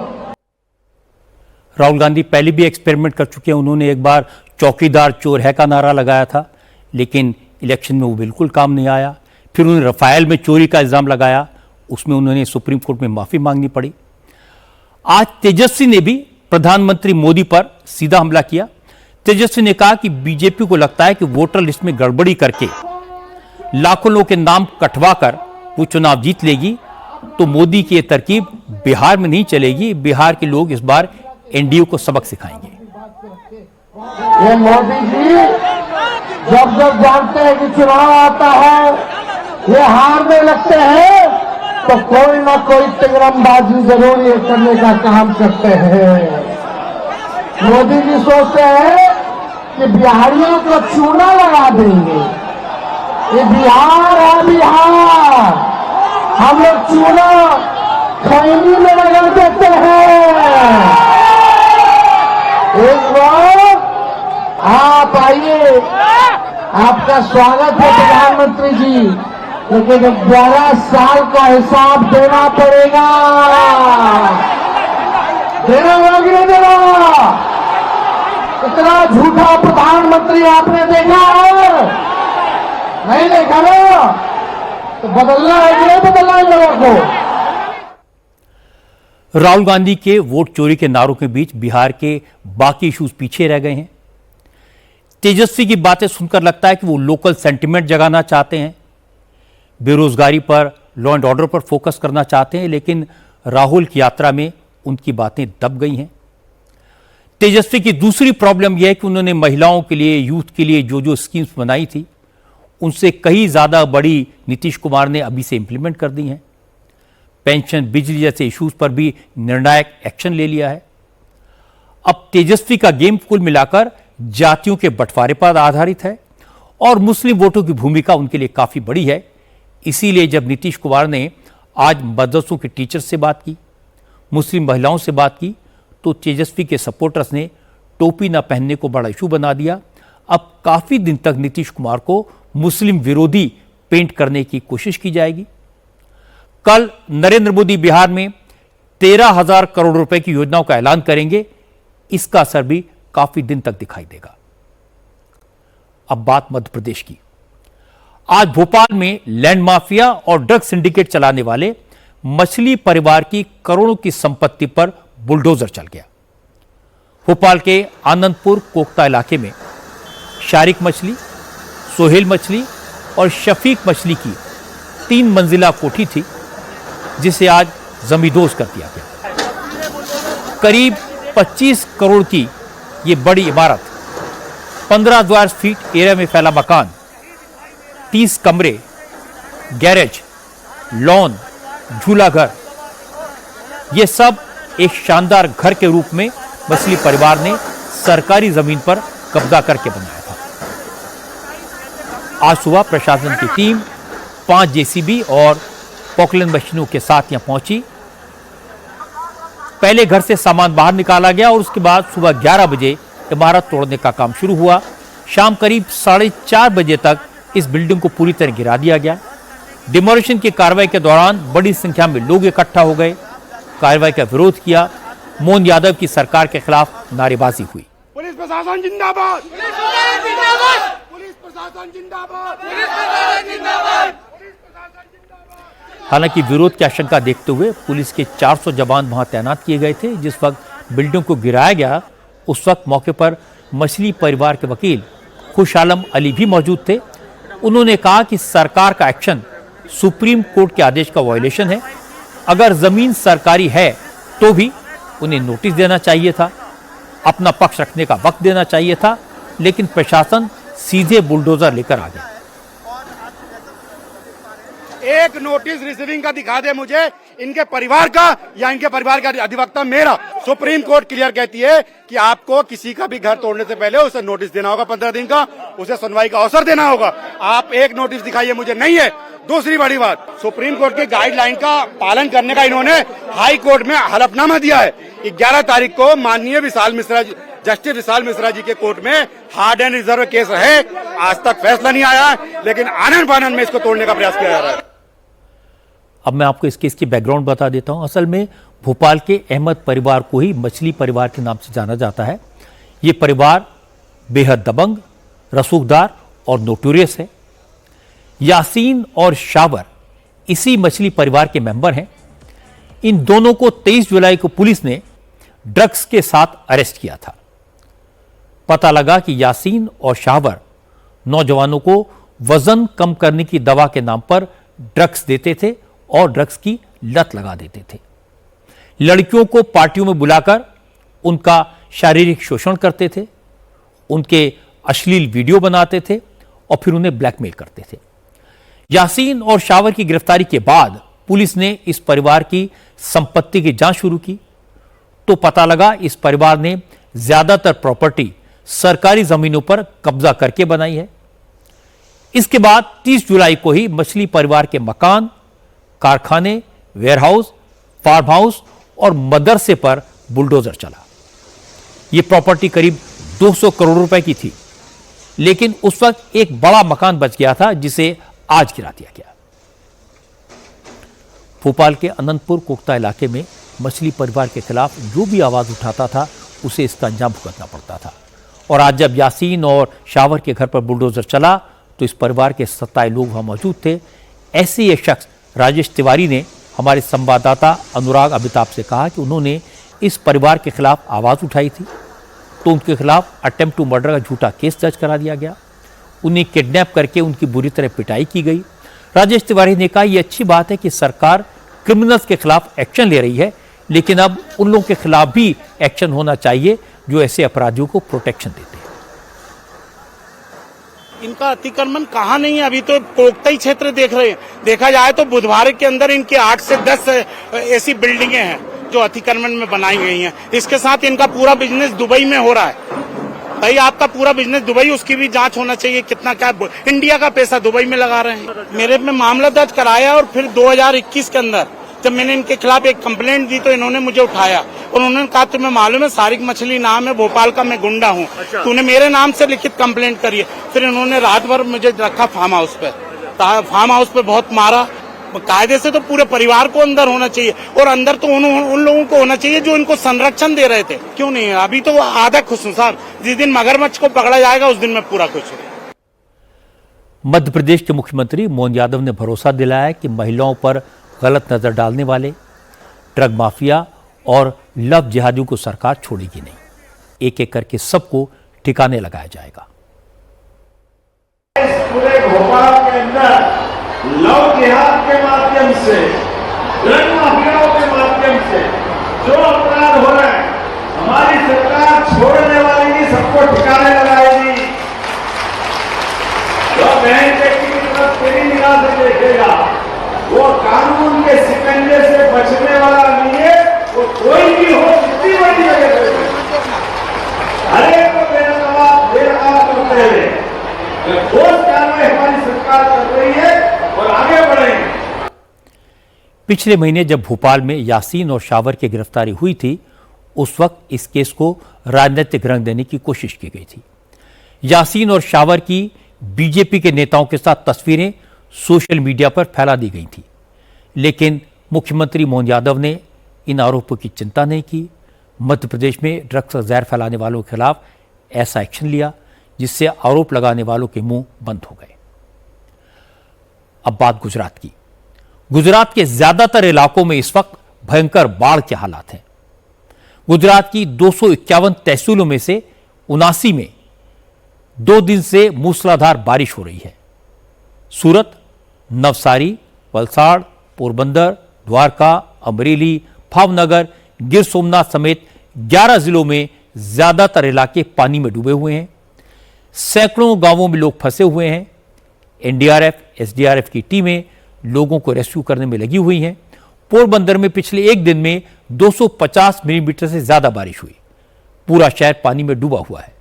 राहुल गांधी पहले भी एक्सपेरिमेंट कर चुके हैं। उन्होंने एक बार चौकीदार चोर है का नारा लगाया था, लेकिन इलेक्शन में वो बिल्कुल काम नहीं आया। फिर उन्होंने रफाल में चोरी का इल्जाम लगाया, उसमें उन्होंने सुप्रीम कोर्ट में माफी मांगनी पड़ी। आज तेजस्वी ने भी प्रधानमंत्री मोदी पर सीधा हमला किया। तेजस्वी ने कहा कि बीजेपी को लगता है कि वोटर लिस्ट में गड़बड़ी करके लाखों लोगों के नाम कटवाकर वो चुनाव जीत लेगी, तो मोदी की यह तरकीब बिहार में नहीं चलेगी। बिहार के लोग इस बार एनडीए को सबक सिखाएंगे। ये मोदी जी जब जब जानते हैं कि चुनाव आता है, ये हारने लगते हैं, तो कोई ना कोई तिगरमबाजी जरूर ये करने का काम करते हैं। मोदी जी सोचते हैं कि बिहारियों को चूना लगा देंगे। ये बिहार है, बिहार हम लोग चूना खैनी में लगा देते हैं। एक बार आप आइए, आपका स्वागत है प्रधानमंत्री जी, लेकिन 11 साल का हिसाब देना पड़ेगा। देना होगा कि नहीं देना? इतना झूठा प्रधानमंत्री आपने देखा है? नहीं देखा ना? तो बदलना है कि नहीं बदलना है लोगों को? राहुल गांधी के वोट चोरी के नारों के बीच बिहार के बाकी इश्यूज पीछे रह गए हैं। तेजस्वी की बातें सुनकर लगता है कि वो लोकल सेंटिमेंट जगाना चाहते हैं, बेरोजगारी पर, लॉ एंड ऑर्डर पर फोकस करना चाहते हैं, लेकिन राहुल की यात्रा में उनकी बातें दब गई हैं। तेजस्वी की दूसरी प्रॉब्लम यह है कि उन्होंने महिलाओं के लिए, यूथ के लिए जो जो स्कीम्स बनाई थी, उनसे कहीं ज्यादा बड़ी नीतीश कुमार ने अभी से इंप्लीमेंट कर दी हैं। पेंशन, बिजली जैसे इश्यूज पर भी निर्णायक एक्शन ले लिया है। अब तेजस्वी का गेम कुल मिलाकर जातियों के बंटवारे पर आधारित है और मुस्लिम वोटों की भूमिका उनके लिए काफी बड़ी है। इसीलिए जब नीतीश कुमार ने आज मदरसों के टीचर्स से बात की, मुस्लिम महिलाओं से बात की, तो तेजस्वी के सपोर्टर्स ने टोपी न पहनने को बड़ा इशू बना दिया। अब काफी दिन तक नीतीश कुमार को मुस्लिम विरोधी पेंट करने की कोशिश की जाएगी। कल नरेंद्र मोदी बिहार में 13,000 करोड़ रुपए की योजनाओं का ऐलान करेंगे। इसका असर भी काफी दिन तक दिखाई देगा। अब बात मध्य प्रदेश की। आज भोपाल में लैंड माफिया और ड्रग सिंडिकेट चलाने वाले मछली परिवार की करोड़ों की संपत्ति पर बुलडोजर चल गया। भोपाल के आनंदपुर कोकता इलाके में शारिक मछली, सोहेल मछली और शफीक मछली की 3 मंजिला कोठी थी, जिसे आज जमींदोज कर दिया गया। करीब 25 करोड़ की ये बड़ी इमारत, 15,000 फीट एरिया में फैला मकान, 30 कमरे, गैरेज, लॉन, झूला घर, ये सब एक शानदार घर के रूप में मछली परिवार ने सरकारी जमीन पर कब्जा करके बनाया था। आज सुबह प्रशासन की टीम 5 जेसीबी और पॉकलैंड मशीनों के साथ यहां पहुंची। पहले घर से सामान बाहर निकाला गया और उसके बाद सुबह 11 बजे इमारत तोड़ने का काम शुरू हुआ। शाम करीब 4:30 बजे तक इस बिल्डिंग को पूरी तरह गिरा दिया गया। डिमोलिशन की कार्रवाई के दौरान बड़ी संख्या में लोग इकट्ठा हो गए, कार्रवाई का विरोध किया। मोहन यादव की सरकार के खिलाफ नारेबाजी हुई। पुलिस प्रशासन जिंदाबाद, पुलिस प्रशासन जिंदाबाद, पुलिस प्रशासन जिंदाबाद। हालांकि विरोध की आशंका देखते हुए पुलिस के 400 जवान वहां तैनात किए गए थे। जिस वक्त बिल्डिंग को गिराया गया, उस वक्त मौके पर मछली परिवार के वकील खुश आलम अली भी मौजूद थे। उन्होंने कहा कि सरकार का एक्शन सुप्रीम कोर्ट के आदेश का वायलेशन है। अगर जमीन सरकारी है तो भी उन्हें नोटिस देना चाहिए था, अपना पक्ष रखने का वक्त देना चाहिए था, लेकिन प्रशासन सीधे बुलडोजर लेकर आ गया। एक नोटिस रिसीविंग का दिखा दे मुझे, इनके परिवार का या इनके परिवार का अधिवक्ता मेरा। सुप्रीम कोर्ट क्लियर कहती है कि आपको किसी का भी घर तोड़ने से पहले उसे नोटिस देना होगा 15 दिन का, उसे सुनवाई का अवसर देना होगा। आप एक नोटिस दिखाइए मुझे, नहीं है। दूसरी बड़ी बात, सुप्रीम कोर्ट के गाइडलाइन का पालन करने का इन्होंने हाई कोर्ट में हलफनामा दिया है। 11 तारीख को माननीय जस्टिस विशाल मिश्रा जी के कोर्ट में हार्ड एंड रिजर्व केस है। आज तक फैसला नहीं आया, लेकिन आनन फानन में इसको तोड़ने का प्रयास किया जा रहा है। अब मैं आपको इस केस की बैकग्राउंड बता देता हूं। असल में भोपाल के अहमद परिवार को ही मछली परिवार के नाम से जाना जाता है। ये परिवार बेहद दबंग, रसूखदार और नोटोरियस है। यासीन और शावर इसी मछली परिवार के मेंबर हैं। इन दोनों को 23 जुलाई को पुलिस ने ड्रग्स के साथ अरेस्ट किया था। पता लगा कि यासीन और शाहवर नौजवानों को वजन कम करने की दवा के नाम पर ड्रग्स देते थे और ड्रग्स की लत लगा देते थे। लड़कियों को पार्टियों में बुलाकर उनका शारीरिक शोषण करते थे, उनके अश्लील वीडियो बनाते थे और फिर उन्हें ब्लैकमेल करते थे। यासीन और शाहवर की गिरफ्तारी के बाद पुलिस ने इस परिवार की संपत्ति की जांच शुरू की तो पता लगा इस परिवार ने ज्यादातर प्रॉपर्टी सरकारी जमीनों पर कब्जा करके बनाई है। इसके बाद 30 जुलाई को ही मछली परिवार के मकान, कारखाने, वेयरहाउस, फार्म हाउस और मदरसे पर बुलडोजर चला। यह प्रॉपर्टी करीब 200 करोड़ रुपए की थी, लेकिन उस वक्त एक बड़ा मकान बच गया था जिसे आज गिरा दिया गया। भोपाल के अनंतपुर कोकता इलाके में मछली परिवार के खिलाफ जो भी आवाज उठाता था उसे इसका अंजाम भुगतना पड़ता था। और आज जब यासीन और शाहवर के घर पर बुलडोजर चला तो इस परिवार के 27 लोग वहां मौजूद थे। ऐसे ही एक शख्स राजेश तिवारी ने हमारे संवाददाता अनुराग अमिताभ से कहा कि उन्होंने इस परिवार के खिलाफ आवाज उठाई थी तो उनके खिलाफ अटेम्प्ट टू मर्डर का झूठा केस दर्ज करा दिया गया। उन्हें किडनैप करके उनकी बुरी तरह पिटाई की गई। राजेश तिवारी ने कहा यह अच्छी बात है कि सरकार क्रिमिनल्स के खिलाफ एक्शन ले रही है, लेकिन अब उन लोगों के खिलाफ भी एक्शन होना चाहिए जो ऐसे अपराधियों को प्रोटेक्शन देते हैं। इनका अतिक्रमण कहाँ नहीं है, अभी तो कोकता ही क्षेत्र देख रहे हैं। देखा जाए तो बुधवार के अंदर इनकी 8 से 10 ऐसी बिल्डिंगें हैं जो अतिक्रमण में बनाई गई हैं। इसके साथ इनका पूरा बिजनेस दुबई में हो रहा है। भाई आपका पूरा बिजनेस दुबई, उसकी भी जांच होना चाहिए। कितना क्या इंडिया का पैसा दुबई में लगा रहे हैं। मेरे में मामला दर्ज कराया और फिर 2021 के अंदर जब मैंने इनके खिलाफ एक कंप्लेंट दी तो इन्होंने मुझे उठाया और उन्होंने कहा तुम्हें मालूम है सारिक मछली नाम है, भोपाल का मैं गुंडा हूँ, तूने मेरे नाम से लिखित कंप्लेंट करी है। फिर इन्होंने रात भर मुझे रखा फार्म हाउस पे, बहुत मारा। कायदे से तो पूरे परिवार को अंदर होना चाहिए और अंदर तो उन लोगों को होना चाहिए जो इनको संरक्षण दे रहे थे। क्यों नहीं है? अभी तो आधा खुश हूँ साहब। जिस दिन मगरमच्छ को पकड़ा जाएगा उस दिन मैं पूरा खुश हूँ। मध्य प्रदेश के मुख्यमंत्री मोहन यादव ने भरोसा दिलाया कि महिलाओं पर गलत नजर डालने वाले ड्रग माफिया और लव जिहादियों को सरकार छोड़ेगी नहीं। एक एक करके सबको ठिकाने लगाया जाएगा। पूरे भोपाल के अंदर लव जिहाद के माध्यम से, ड्रग माफियाओं के माध्यम से जो अपराध हो रहे हैं, हमारी सरकार छोड़ने वाली नहीं, सबको ठिकाने लगाएगी। जो बहन बेटी की तरफ तेरी निगाह से देखेगा वो कानून के शिकंजे से बचने वाला नहीं है। वो कोई भी हो, कितनी बड़ी जगह हर एक को बेनकाब करते हुए ठोस कार्रवाई हमारी सरकार कर रही है और आगे बढ़ेंगे। पिछले महीने जब भोपाल में यासीन और शाहवर की गिरफ्तारी हुई थी उस वक्त इस केस को राजनीतिक रंग देने की कोशिश की गई थी। यासीन और शाहवर की बीजेपी के नेताओं के साथ तस्वीरें सोशल मीडिया पर फैला दी गई थी, लेकिन मुख्यमंत्री मोहन यादव ने इन आरोपों की चिंता नहीं की। मध्य प्रदेश में ड्रग्स का जहर फैलाने वालों के खिलाफ ऐसा एक्शन लिया जिससे आरोप लगाने वालों के मुंह बंद हो गए। अब बात गुजरात की। गुजरात के ज्यादातर इलाकों में इस वक्त भयंकर बाढ़ के हालात हैं। गुजरात की 251 तहसीलों में से 79 में 2 दिन से मूसलाधार बारिश हो रही है। सूरत, नवसारी, वलसाड़, पोरबंदर, द्वारका, अमरेली, भावनगर, गिर सोमनाथ समेत 11 जिलों में ज्यादातर इलाके पानी में डूबे हुए हैं। सैकड़ों गांवों में लोग फंसे हुए हैं। एनडीआरएफ, एसडीआरएफ की टीमें लोगों को रेस्क्यू करने में लगी हुई हैं। पोरबंदर में पिछले एक दिन में 250 मिलीमीटर से ज्यादा बारिश हुई। पूरा शहर पानी में डूबा हुआ है।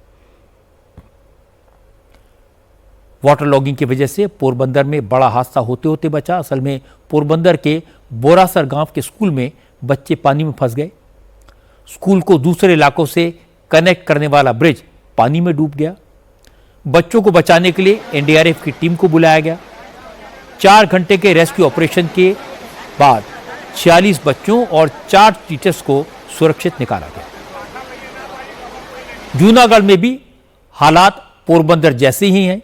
वाटर लॉगिंग की वजह से पोरबंदर में बड़ा हादसा होते होते बचा। असल में पोरबंदर के बोरासर गांव के स्कूल में बच्चे पानी में फंस गए। स्कूल को दूसरे इलाकों से कनेक्ट करने वाला ब्रिज पानी में डूब गया। बच्चों को बचाने के लिए एनडीआरएफ की टीम को बुलाया गया। 4 घंटे के रेस्क्यू ऑपरेशन के बाद 46 बच्चों और 4 टीचर्स को सुरक्षित निकाला गया। जूनागढ़ में भी हालात पोरबंदर जैसे ही हैं।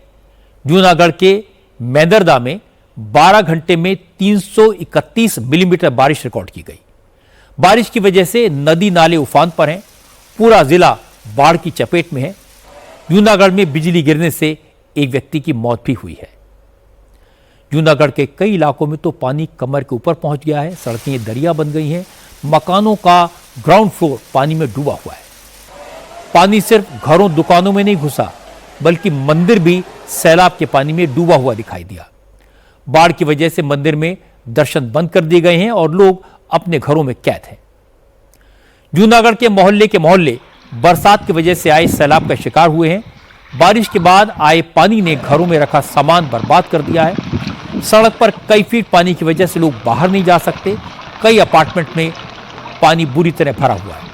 जूनागढ़ के मेंदरदा में 12 घंटे में 331 मिलीमीटर बारिश रिकॉर्ड की गई। बारिश की वजह से नदी नाले उफान पर हैं, पूरा जिला बाढ़ की चपेट में है। जूनागढ़ में बिजली गिरने से एक व्यक्ति की मौत भी हुई है। जूनागढ़ के कई इलाकों में तो पानी कमर के ऊपर पहुंच गया है, सड़कें दरिया बन गई हैं, मकानों का ग्राउंड फ्लोर पानी में डूबा हुआ है। पानी सिर्फ घरों दुकानों में नहीं घुसा, बल्कि मंदिर भी सैलाब के पानी में डूबा हुआ दिखाई दिया। बाढ़ की वजह से मंदिर में दर्शन बंद कर दिए गए हैं और लोग अपने घरों में कैद हैं। जूनागढ़ के मोहल्ले बरसात की वजह से आए सैलाब का शिकार हुए हैं। बारिश के बाद आए पानी ने घरों में रखा सामान बर्बाद कर दिया है। सड़क पर कई फीट पानी की वजह से लोग बाहर नहीं जा सकते। कई अपार्टमेंट में पानी बुरी तरह भरा हुआ है।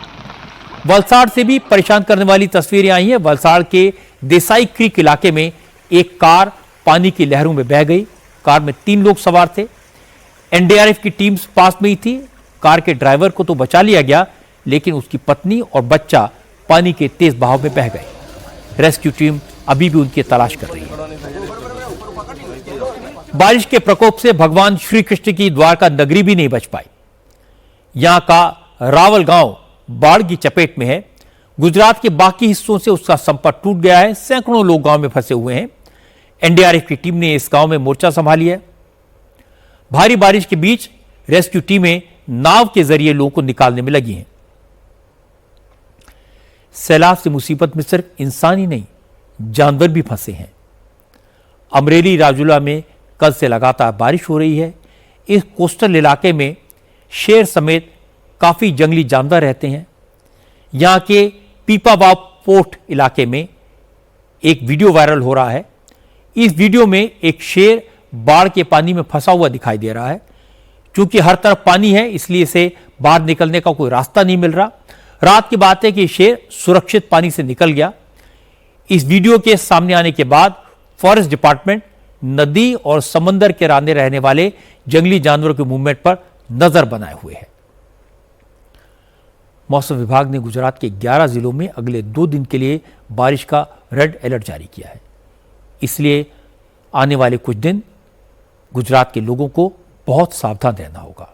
वलसाड़ से भी परेशान करने वाली तस्वीरें आई हैं। वलसाड़ के देसाई क्रीक इलाके में एक कार पानी की लहरों में बह गई। कार में 3 लोग सवार थे। एनडीआरएफ की टीम पास में ही थी। कार के ड्राइवर को तो बचा लिया गया, लेकिन उसकी पत्नी और बच्चा पानी के तेज बहाव में बह गए। रेस्क्यू टीम अभी भी उनकी तलाश कर रही है। बारिश के प्रकोप से भगवान श्री कृष्ण की द्वारका नगरी भी नहीं बच पाई। यहां का रावल गांव बाढ़ की चपेट में है। गुजरात के बाकी हिस्सों से उसका संपर्क टूट गया है। सैकड़ों लोग गांव में फंसे हुए हैं। एनडीआरएफ की टीम ने इस गांव में मोर्चा संभाली है। भारी बारिश के बीच रेस्क्यू टीमें नाव के जरिए लोगों को निकालने में लगी हैं। सैलाब से मुसीबत में सिर्फ इंसान ही नहीं, जानवर भी फंसे हैं। अमरेली राजूला में कल से लगातार बारिश हो रही है। इस कोस्टल इलाके में शेर समेत काफी जंगली जानवर रहते हैं। यहां के पीपावाव पोर्ट इलाके में एक वीडियो वायरल हो रहा है। इस वीडियो में एक शेर बाढ़ के पानी में फंसा हुआ दिखाई दे रहा है। क्योंकि हर तरफ पानी है, इसलिए इसे बाहर निकलने का कोई रास्ता नहीं मिल रहा। रात की बात है कि शेर सुरक्षित पानी से निकल गया। इस वीडियो के सामने आने के बाद फॉरेस्ट डिपार्टमेंट नदी और समंदर के किनारे रहने वाले जंगली जानवरों के मूवमेंट पर नजर बनाए हुए है। मौसम विभाग ने गुजरात के 11 जिलों में अगले 2 दिन के लिए बारिश का रेड अलर्ट जारी किया है। इसलिए आने वाले कुछ दिन गुजरात के लोगों को बहुत सावधान रहना होगा।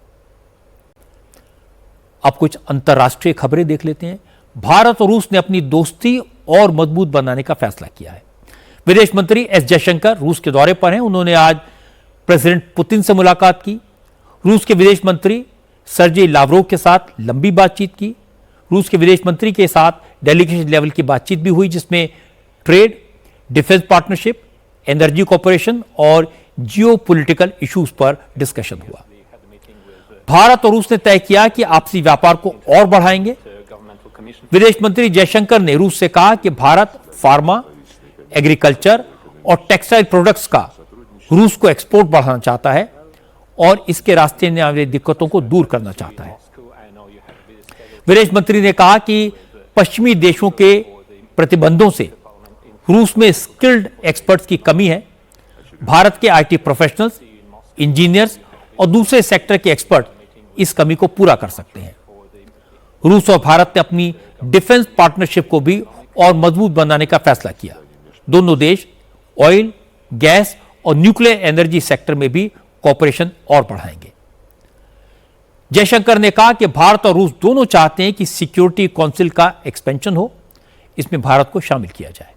अब कुछ अंतर्राष्ट्रीय खबरें देख लेते हैं। भारत और रूस ने अपनी दोस्ती और मजबूत बनाने का फैसला किया है। विदेश मंत्री एस जयशंकर रूस के दौरे पर हैं। उन्होंने आज प्रेसिडेंट पुतिन से मुलाकात की। रूस के विदेश मंत्री सर्जेई लावरोव के साथ लंबी बातचीत की। रूस के विदेश मंत्री के साथ डेलीगेशन लेवल की बातचीत भी हुई, जिसमें trade, defence partnership, energy cooperation और जियोपॉलिटिकल इश्यूज पर डिस्कशन हुआ। भारत और रूस ने तय किया कि आपसी व्यापार को और बढ़ाएंगे। विदेश मंत्री जयशंकर ने रूस से कहा कि भारत फार्मा, एग्रीकल्चर और टेक्सटाइल प्रोडक्ट्स का रूस को एक्सपोर्ट बढ़ाना चाहता है और इसके रास्ते में आने वाली दिक्कतों को दूर करना चाहता है। विदेश मंत्री ने कहा कि पश्चिमी देशों के प्रतिबंधों से रूस में स्किल्ड एक्सपर्ट्स की कमी है। भारत के आईटी प्रोफेशनल्स, इंजीनियर्स और दूसरे सेक्टर के एक्सपर्ट इस कमी को पूरा कर सकते हैं। रूस और भारत ने अपनी डिफेंस पार्टनरशिप को भी और मजबूत बनाने का फैसला किया। दोनों देश ऑयल, गैस और न्यूक्लियर एनर्जी सेक्टर में भी कोऑपरेशन और बढ़ाएंगे। जयशंकर ने कहा कि भारत और रूस दोनों चाहते हैं कि सिक्योरिटी काउंसिल का एक्सपेंशन हो, इसमें भारत को शामिल किया जाए।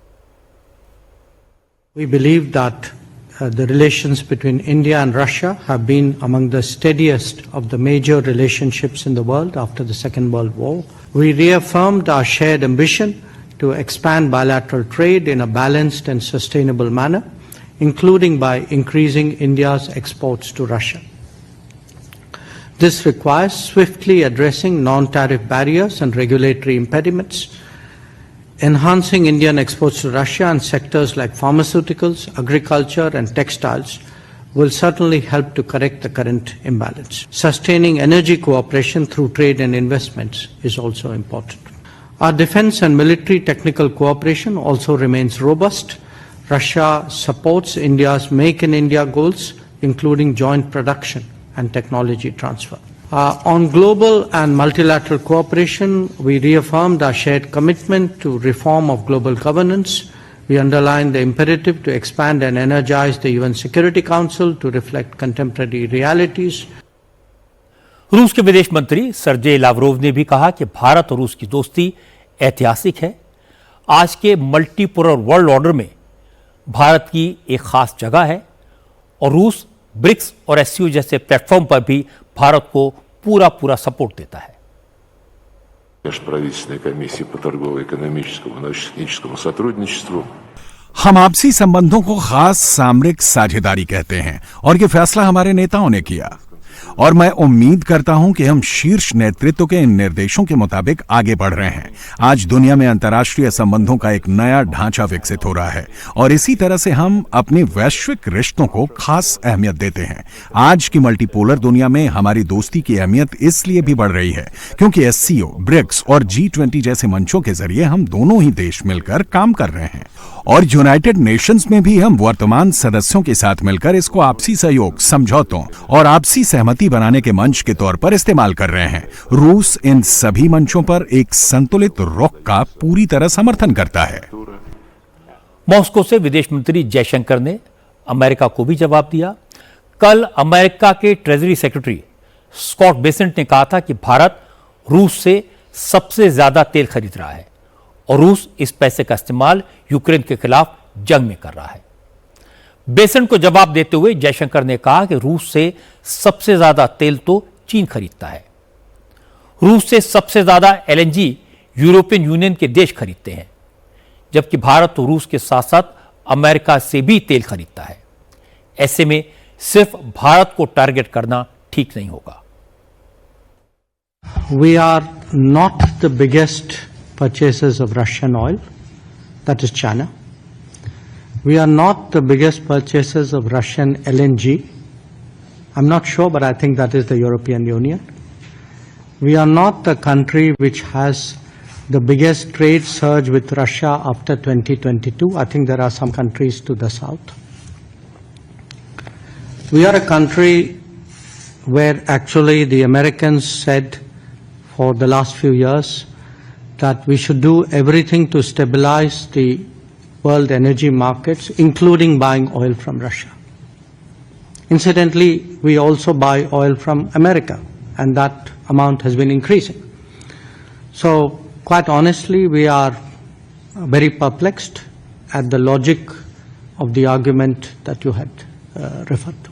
We believe that the relations between India and Russia have been among the steadiest of the major relationships in the world after the Second World War. We reaffirmed our shared ambition to expand bilateral trade in a balanced and sustainable manner, including by increasing India's exports to Russia. This requires swiftly addressing non-tariff barriers and regulatory impediments. Enhancing Indian exports to Russia in sectors like pharmaceuticals, agriculture and textiles will certainly help to correct the current imbalance. Sustaining energy cooperation through trade and investments is also important. Our defense and military technical cooperation also remains robust. Russia supports India's Make in India goals, including joint production and technology transfer. On global and multilateral cooperation, we reaffirmed our shared commitment to reform of global governance, We underline the imperative to expand and energize the UN Security Council to reflect contemporary realities. रूस के विदेश मंत्री Sergei Lavrov ने भी कहा कि भारत और रूस की दोस्ती ऐतिहासिक है। आज के मल्टीपोलर वर्ल्ड ऑर्डर में भारत की एक खास जगह है और रूस ब्रिक्स और एससीओ जैसे प्लेटफॉर्म पर भी भारत को पूरा सपोर्ट देता है। Межправительственной комиссии по торгово-экономическому и научно-техническому сотрудничеству. हम आपसी संबंधों को खास सामरिक साझेदारी कहते हैं और ये फैसला हमारे नेताओं ने किया और मैं उम्मीद करता हूं कि हम शीर्ष नेतृत्व के इन निर्देशों के मुताबिक आगे बढ़ रहे हैं। आज दुनिया में अंतर्राष्ट्रीय संबंधों का एक नया ढांचा विकसित हो रहा है और इसी तरह से हम अपने वैश्विक रिश्तों को खास अहमियत देते हैं। आज की मल्टीपोलर दुनिया में हमारी दोस्ती की अहमियत इसलिए भी बढ़ रही है क्योंकि एससीओ, ब्रिक्स और G20 जैसे मंचों के जरिए हम दोनों ही देश मिलकर काम कर रहे हैं और यूनाइटेड नेशंस में भी हम वर्तमान सदस्यों के साथ मिलकर इसको आपसी सहयोग, समझौतों और आपसी सहमति बनाने के मंच के तौर पर इस्तेमाल कर रहे हैं। रूस इन सभी मंचों पर एक संतुलित रुख का पूरी तरह समर्थन करता है। मॉस्को से विदेश मंत्री जयशंकर ने अमेरिका को भी जवाब दिया। कल अमेरिका के ट्रेजरी सेक्रेटरी स्कॉट बेसेंट ने कहा था कि भारत रूस से सबसे ज्यादा तेल खरीद रहा है और रूस इस पैसे का इस्तेमाल यूक्रेन के खिलाफ जंग में कर रहा है। बेसेंट को जवाब देते हुए जयशंकर ने कहा कि रूस से सबसे ज्यादा तेल तो चीन खरीदता है। रूस से सबसे ज्यादा एलएनजी यूरोपियन यूनियन के देश खरीदते हैं, जबकि भारत तो रूस के साथ साथ अमेरिका से भी तेल खरीदता है। ऐसे में सिर्फ भारत को टारगेट करना ठीक नहीं होगा। We are not the biggest purchasers of Russian oil, that is China. We are not the biggest purchasers of Russian LNG. I'm not sure, but I think that is the European Union. We are not the country which has the biggest trade surge with Russia after 2022. I think there are some countries to the south. We are a country where actually the Americans said for the last few years that we should do everything to stabilize the world energy markets, including buying oil from Russia. Incidentally, we also buy oil from America, and that amount has been increasing. So, quite honestly, we are very perplexed at the logic of the argument that you had referred to.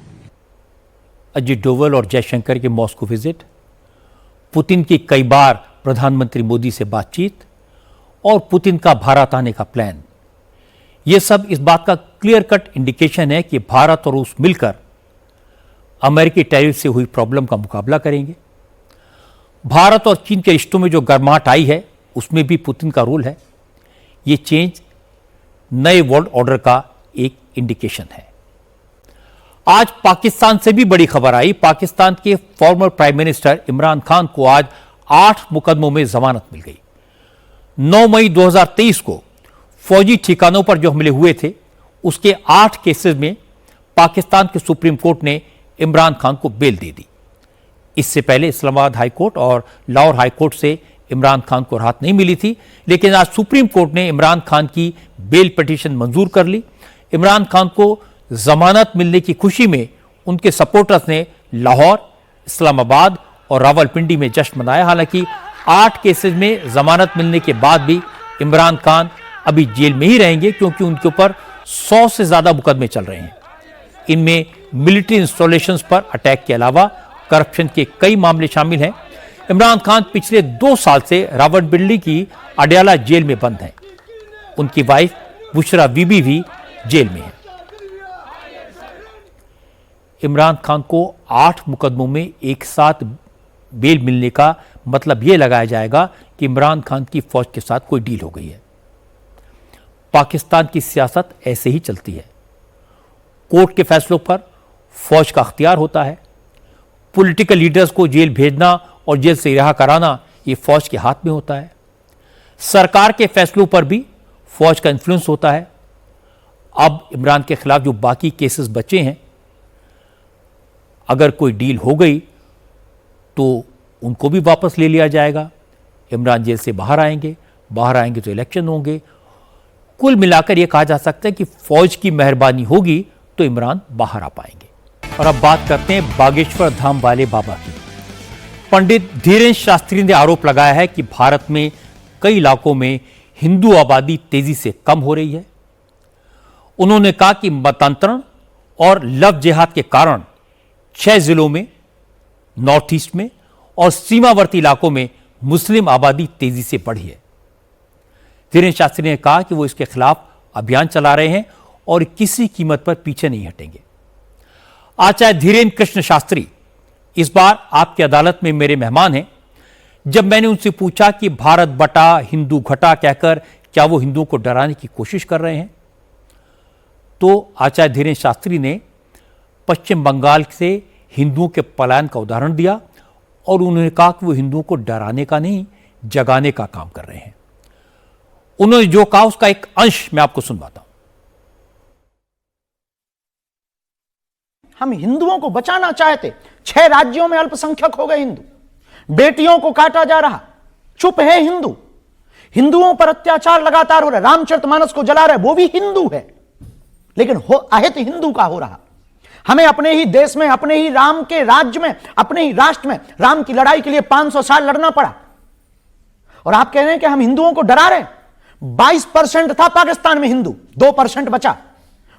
Ajit Doval और जयशंकर के Moscow visit, Putin की कई बार प्रधानमंत्री मोदी से बातचीत और Putin का भारत आने का प्लान, यह सब इस बात का क्लियर कट इंडिकेशन है कि भारत और रूस मिलकर अमेरिकी टैरिफ से हुई प्रॉब्लम का मुकाबला करेंगे। भारत और चीन के रिश्तों में जो गर्माहट आई है उसमें भी पुतिन का रोल है। यह चेंज नए वर्ल्ड ऑर्डर का एक इंडिकेशन है। आज पाकिस्तान से भी बड़ी खबर आई। पाकिस्तान के former prime minister Imran Khan को आज 8 मुकदमों में जमानत मिल गई। 9 मई 2023 को फौजी ठिकानों पर जो हमले हुए थे उसके 8 केसेस में पाकिस्तान के सुप्रीम कोर्ट ने इमरान खान को बेल दे दी। इससे पहले इस्लामाबाद हाई कोर्ट और लाहौर हाई कोर्ट से इमरान खान को राहत नहीं मिली थी, लेकिन आज सुप्रीम कोर्ट ने इमरान खान की बेल पिटीशन मंजूर कर ली। इमरान खान को जमानत मिलने की खुशी में उनके सपोर्टर्स ने लाहौर, इस्लामाबाद और रावलपिंडी में जश्न मनाया। हालांकि 8 केसेस में जमानत मिलने के बाद भी इमरान खान अभी जेल में ही रहेंगे क्योंकि उनके ऊपर 100 से ज्यादा मुकदमे चल रहे हैं। इनमें मिलिट्री इंस्टॉलेशंस पर अटैक के अलावा करप्शन के कई मामले शामिल हैं। इमरान खान पिछले 2 साल से रावलपिंडी की अडयाला जेल में बंद हैं। उनकी वाइफ बुशरा बीबी भी जेल में है। इमरान खान को 8 मुकदमों में एक साथ बेल मिलने का मतलब यह लगाया जाएगा कि इमरान खान की फौज के साथ कोई डील हो गई है। पाकिस्तान की सियासत ऐसे ही चलती है। कोर्ट के फैसलों पर फौज का अख्तियार होता है। पॉलिटिकल लीडर्स को जेल भेजना और जेल से रिहा कराना यह फौज के हाथ में होता है। सरकार के फैसलों पर भी फौज का इन्फ्लुएंस होता है। अब इमरान के खिलाफ जो बाकी केसेस बचे हैं, अगर कोई डील हो गई तो उनको भी वापस ले लिया जाएगा। इमरान जेल से बाहर आएंगे तो इलेक्शन होंगे। कुल मिलाकर यह कहा जा सकता है कि फौज की मेहरबानी होगी तो इमरान बाहर आ पाएंगे। और अब बात करते हैं बागेश्वर धाम वाले बाबा की। पंडित धीरेन्द्र शास्त्री ने आरोप लगाया है कि भारत में कई इलाकों में हिंदू आबादी तेजी से कम हो रही है। उन्होंने कहा कि मतांतरण और लव जिहाद के कारण 6 जिलों में, नॉर्थ ईस्ट में और सीमावर्ती इलाकों में मुस्लिम आबादी तेजी से बढ़ी है। धीरेन्द्र शास्त्री ने कहा कि वो इसके खिलाफ अभियान चला रहे हैं और किसी कीमत पर पीछे नहीं हटेंगे। आचार्य धीरेन्द्र कृष्ण शास्त्री इस बार आपकी अदालत में मेरे मेहमान हैं। जब मैंने उनसे पूछा कि भारत बटा हिंदू घटा कहकर क्या वो हिंदुओं को डराने की कोशिश कर रहे हैं, तो आचार्य धीरेन्द्र शास्त्री ने पश्चिम बंगाल से हिंदुओं के पलायन का उदाहरण दिया और उन्होंने कहा कि वो हिंदुओं को डराने का नहीं, जगाने का काम कर रहे हैं। उन्होंने जो कहा उसका एक अंश मैं आपको सुनवाता हूं। हम हिंदुओं को बचाना चाहते, 6 राज्यों में अल्पसंख्यक हो गए हिंदू, बेटियों को काटा जा रहा, चुप है हिंदू, हिंदुओं पर अत्याचार लगातार हो रहा, रामचरितमानस को जला रहे, वो भी हिंदू है, लेकिन अहित हिंदू का हो रहा। हमें अपने ही देश में, अपने ही राम के राज्य में, अपने ही राष्ट्र में राम की लड़ाई के लिए 500 साल लड़ना पड़ा, और आप कह रहे हैं कि हम हिंदुओं को डरा रहे हैं। 22% था पाकिस्तान में हिंदू, 2% बचा।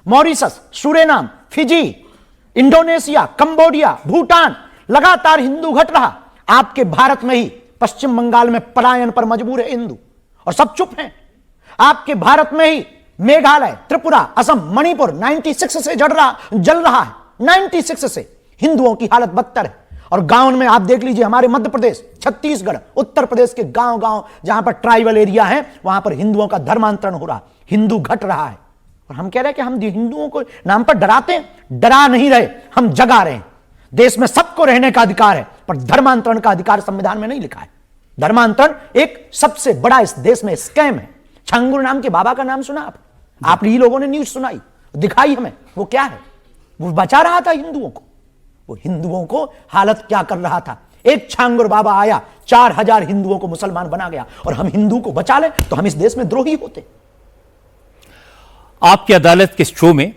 Mauritius, Suriname, Fiji, Indonesia, Cambodia, Bhutan, लगातार हिंदू घट रहा। आपके भारत में ही पश्चिम बंगाल में पलायन पर मजबूर है हिंदू और सब चुप हैं। आपके भारत में ही मेघालय, त्रिपुरा, असम, मणिपुर 96 से जल रहा है। 96 से हिंदुओं की हालत बदतर है। और गांव में आप देख लीजिए, हमारे मध्य प्रदेश, छत्तीसगढ़, उत्तर प्रदेश के गांव जहां पर ट्राइबल एरिया है, वहां पर हिंदुओं का धर्मांतरण हो रहा, हिंदू घट रहा है। और हम कह रहे हैं कि हम हिंदुओं को नाम पर डराते हैं। डरा नहीं रहे, हम जगा रहे हैं। देश में सबको रहने का अधिकार है, पर धर्मांतरण का अधिकार संविधान में नहीं लिखा है। धर्मांतरण एक सबसे बड़ा इस देश में स्कैम है। छांगुर नाम के बाबा का नाम सुना आप ही लोगों ने न्यूज सुनाई, दिखाई हमें, वो क्या है? वो बचा रहा था हिंदुओं को। वो हिंदुओं को हालत क्या कर रहा था? एक छांगुर बाबा आया, 4000 हिंदुओं को मुसलमान बना गया, और हम हिंदू को बचा ले तो हम इस देश में द्रोही होते। आपकी अदालत के शो में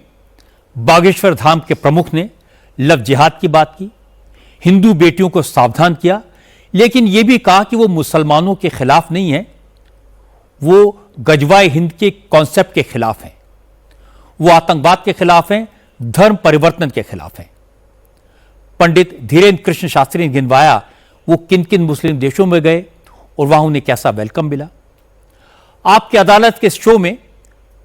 बागेश्वर धाम के प्रमुख ने लव जिहाद की बात की, हिंदू बेटियों को सावधान किया, लेकिन यह भी कहा कि वो मुसलमानों के खिलाफ नहीं है, वो गजवाए हिंद के कॉन्सेप्ट के खिलाफ हैं, वो आतंकवाद के खिलाफ हैं, धर्म परिवर्तन के खिलाफ हैं। पंडित धीरेन्द्र कृष्ण शास्त्री ने गिनवाया वो किन किन मुस्लिम देशों में गए और वहां उन्हें कैसा वेलकम मिला। आपकी अदालत के शो में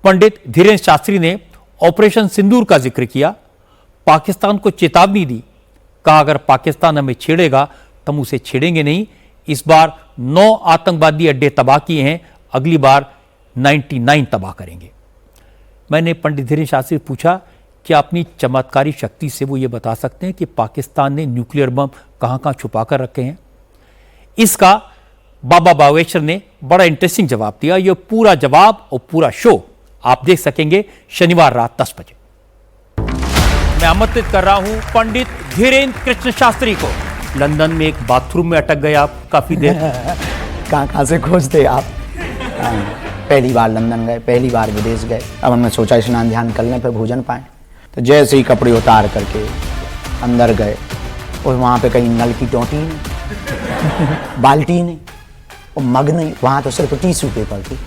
पंडित धीरेन्द्र शास्त्री ने ऑपरेशन सिंदूर का जिक्र किया, पाकिस्तान को चेतावनी दी, कहा अगर पाकिस्तान हमें छेड़ेगा तो हम उसे छेड़ेंगे नहीं। इस बार 9 आतंकवादी अड्डे तबाह किए हैं, अगली बार 99 तबाह करेंगे। मैंने पंडित धीरेन्द्र शास्त्री से पूछा कि अपनी चमत्कारी शक्ति से वो ये बता सकते हैं कि पाकिस्तान ने न्यूक्लियर बम कहां-कहां छुपा कर रखे हैं। इसका बाबा बागेश्वर ने बड़ा इंटरेस्टिंग जवाब दिया। ये पूरा जवाब और पूरा शो आप देख सकेंगे शनिवार रात 10 बजे। मैं आमंत्रित कर रहा हूं पंडित धीरेन्द्र कृष्ण शास्त्री को। लंदन में एक बाथरूम में अटक गए आप काफी देर। कहां से खोजते आप? पहली बार लंदन गए, पहली बार विदेश गए। अब हमने सोचा स्नान ध्यान कर लें, फिर भोजन पाएं। तो जैसे ही कपड़े उतार करके अंदर गए, और वहाँ पे कहीं नल की टोटी नहीं, बाल्टी नहीं और मग नहीं, वहाँ तो सिर्फ टिश्यू पेपर थी।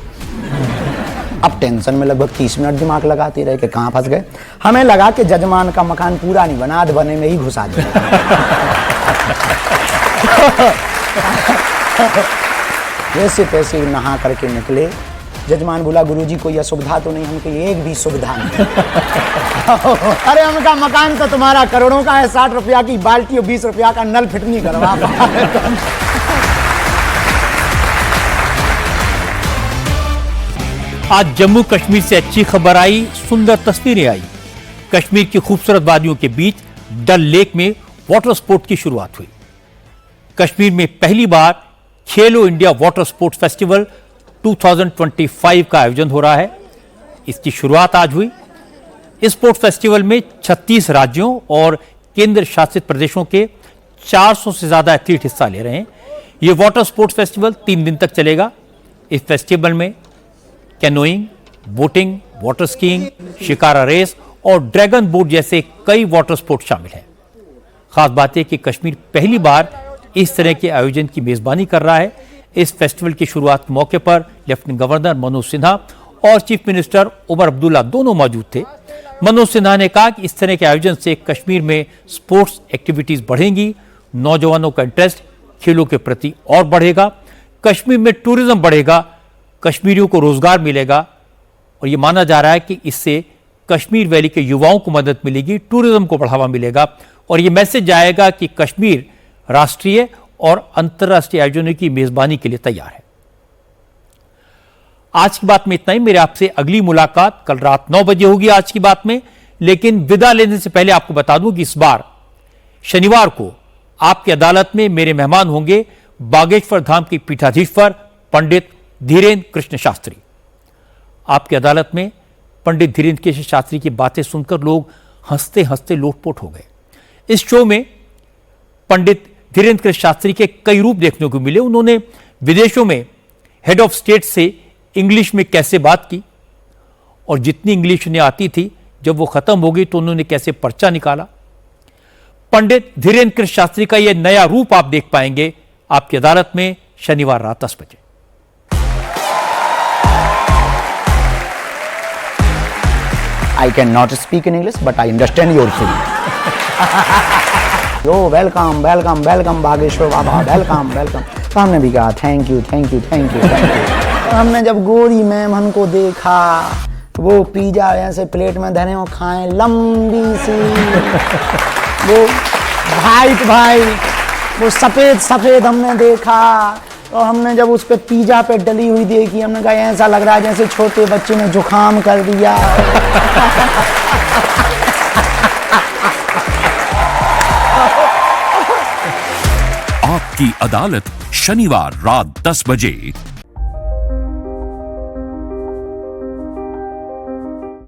अब टेंशन में लगभग 30 मिनट दिमाग लगाते रहे कि कहाँ फंस गए। हमें लगा कि जजमान का मकान पूरा नहीं बना, आध बने में ही घुसा दिया। वैसे तैसे नहा करके निकले। जजमान बोला, गुरुजी कोई असुविधा तो नहीं? हमको एक भी सुविधा नहीं। अरे हमका मकान तो तुम्हारा करोड़ों का है, 60 रुपया की बाल्टी और 20 रुपया का नल फिट नहीं करवा। आज जम्मू कश्मीर से अच्छी खबर आई, सुंदर तस्वीरें आई। कश्मीर की खूबसूरत वादियों के बीच डल लेक में वाटर स्पोर्ट की शुरुआत हुई। कश्मीर में पहली बार खेलो इंडिया वाटर स्पोर्ट्स फेस्टिवल 2025 का आयोजन हो रहा है। इसकी शुरुआत आज हुई। इस स्पोर्ट्स फेस्टिवल में 36 राज्यों और केंद्र शासित प्रदेशों के 400 से ज्यादा एथलीट हिस्सा ले रहे हैं। यह वाटर स्पोर्ट्स फेस्टिवल 3 दिन तक चलेगा। इस फेस्टिवल में canoeing, boating, water skiing, shikara race और ड्रैगन बोट जैसे कई वाटर स्पोर्ट शामिल हैं। खास बात यह कि कश्मीर पहली बार इस तरह के आयोजन की मेजबानी कर रहा है। इस फेस्टिवल की शुरुआत के मौके पर लेफ्टिनेंट गवर्नर मनोज सिन्हा और चीफ मिनिस्टर उमर अब्दुल्ला दोनों मौजूद थे। मनोज सिन्हा ने कहा कि इस तरह के आयोजन से कश्मीर में स्पोर्ट्स एक्टिविटीज बढ़ेंगी, नौजवानों का इंटरेस्ट खेलों के प्रति और बढ़ेगा, कश्मीर में टूरिज्म बढ़ेगा, कश्मीरियों को रोजगार मिलेगा और यह माना जा रहा है कि इससे कश्मीर वैली के युवाओं को मदद मिलेगी, टूरिज्म को बढ़ावा मिलेगा और यह मैसेज जाएगा कि कश्मीर राष्ट्रीय और अंतर्राष्ट्रीय आयोजनों की मेजबानी के लिए तैयार है। आज की बात में इतना ही। मेरे आपसे अगली मुलाकात कल रात 9 बजे होगी आज की बात में, लेकिन विदा लेने से पहले आपको बता दूं कि इस बार शनिवार को आपकी अदालत में मेरे मेहमान होंगे बागेश्वर धाम के पीठाधीश्वर पंडित धीरेन्द्र कृष्ण शास्त्री। आपकी अदालत में पंडित धीरेन्द्र कृष्ण शास्त्री की बातें सुनकर लोग हंसते हंसते लोटपोट हो गए। इस शो में पंडित धीरेन्द्र कृष्ण शास्त्री के कई रूप देखने को मिले। उन्होंने विदेशों में हेड ऑफ स्टेट से इंग्लिश में कैसे बात की और जितनी इंग्लिश उन्हें आती थी जब वो खत्म हो गई तो उन्होंने कैसे पर्चा निकाला। पंडित धीरेन्द्र कृष्ण शास्त्री का यह नया रूप आप देख पाएंगे आपकी अदालत में शनिवार रात 10 बजे। I cannot speak in English, but I understand your feeling. Yo, welcome, welcome, welcome, Bageshwar Baba, welcome, welcome. तो हमने भी कहा thank you, thank you, thank you, thank you. तो हमने जब गोरी मेहमान को देखा, वो पिज्जा ऐसे प्लेट में धरे हो खाएं, लंबी सी, वो वाइट भाई, वो सफेद सफेद हमने देखा। तो हमने जब उस पे पिज्जा पे डली हुई देखी, हमने कहा ऐसा लग रहा है जैसे छोटे बच्चे ने जुकाम कर दिया। आपकी अदालत शनिवार रात 10 बजे।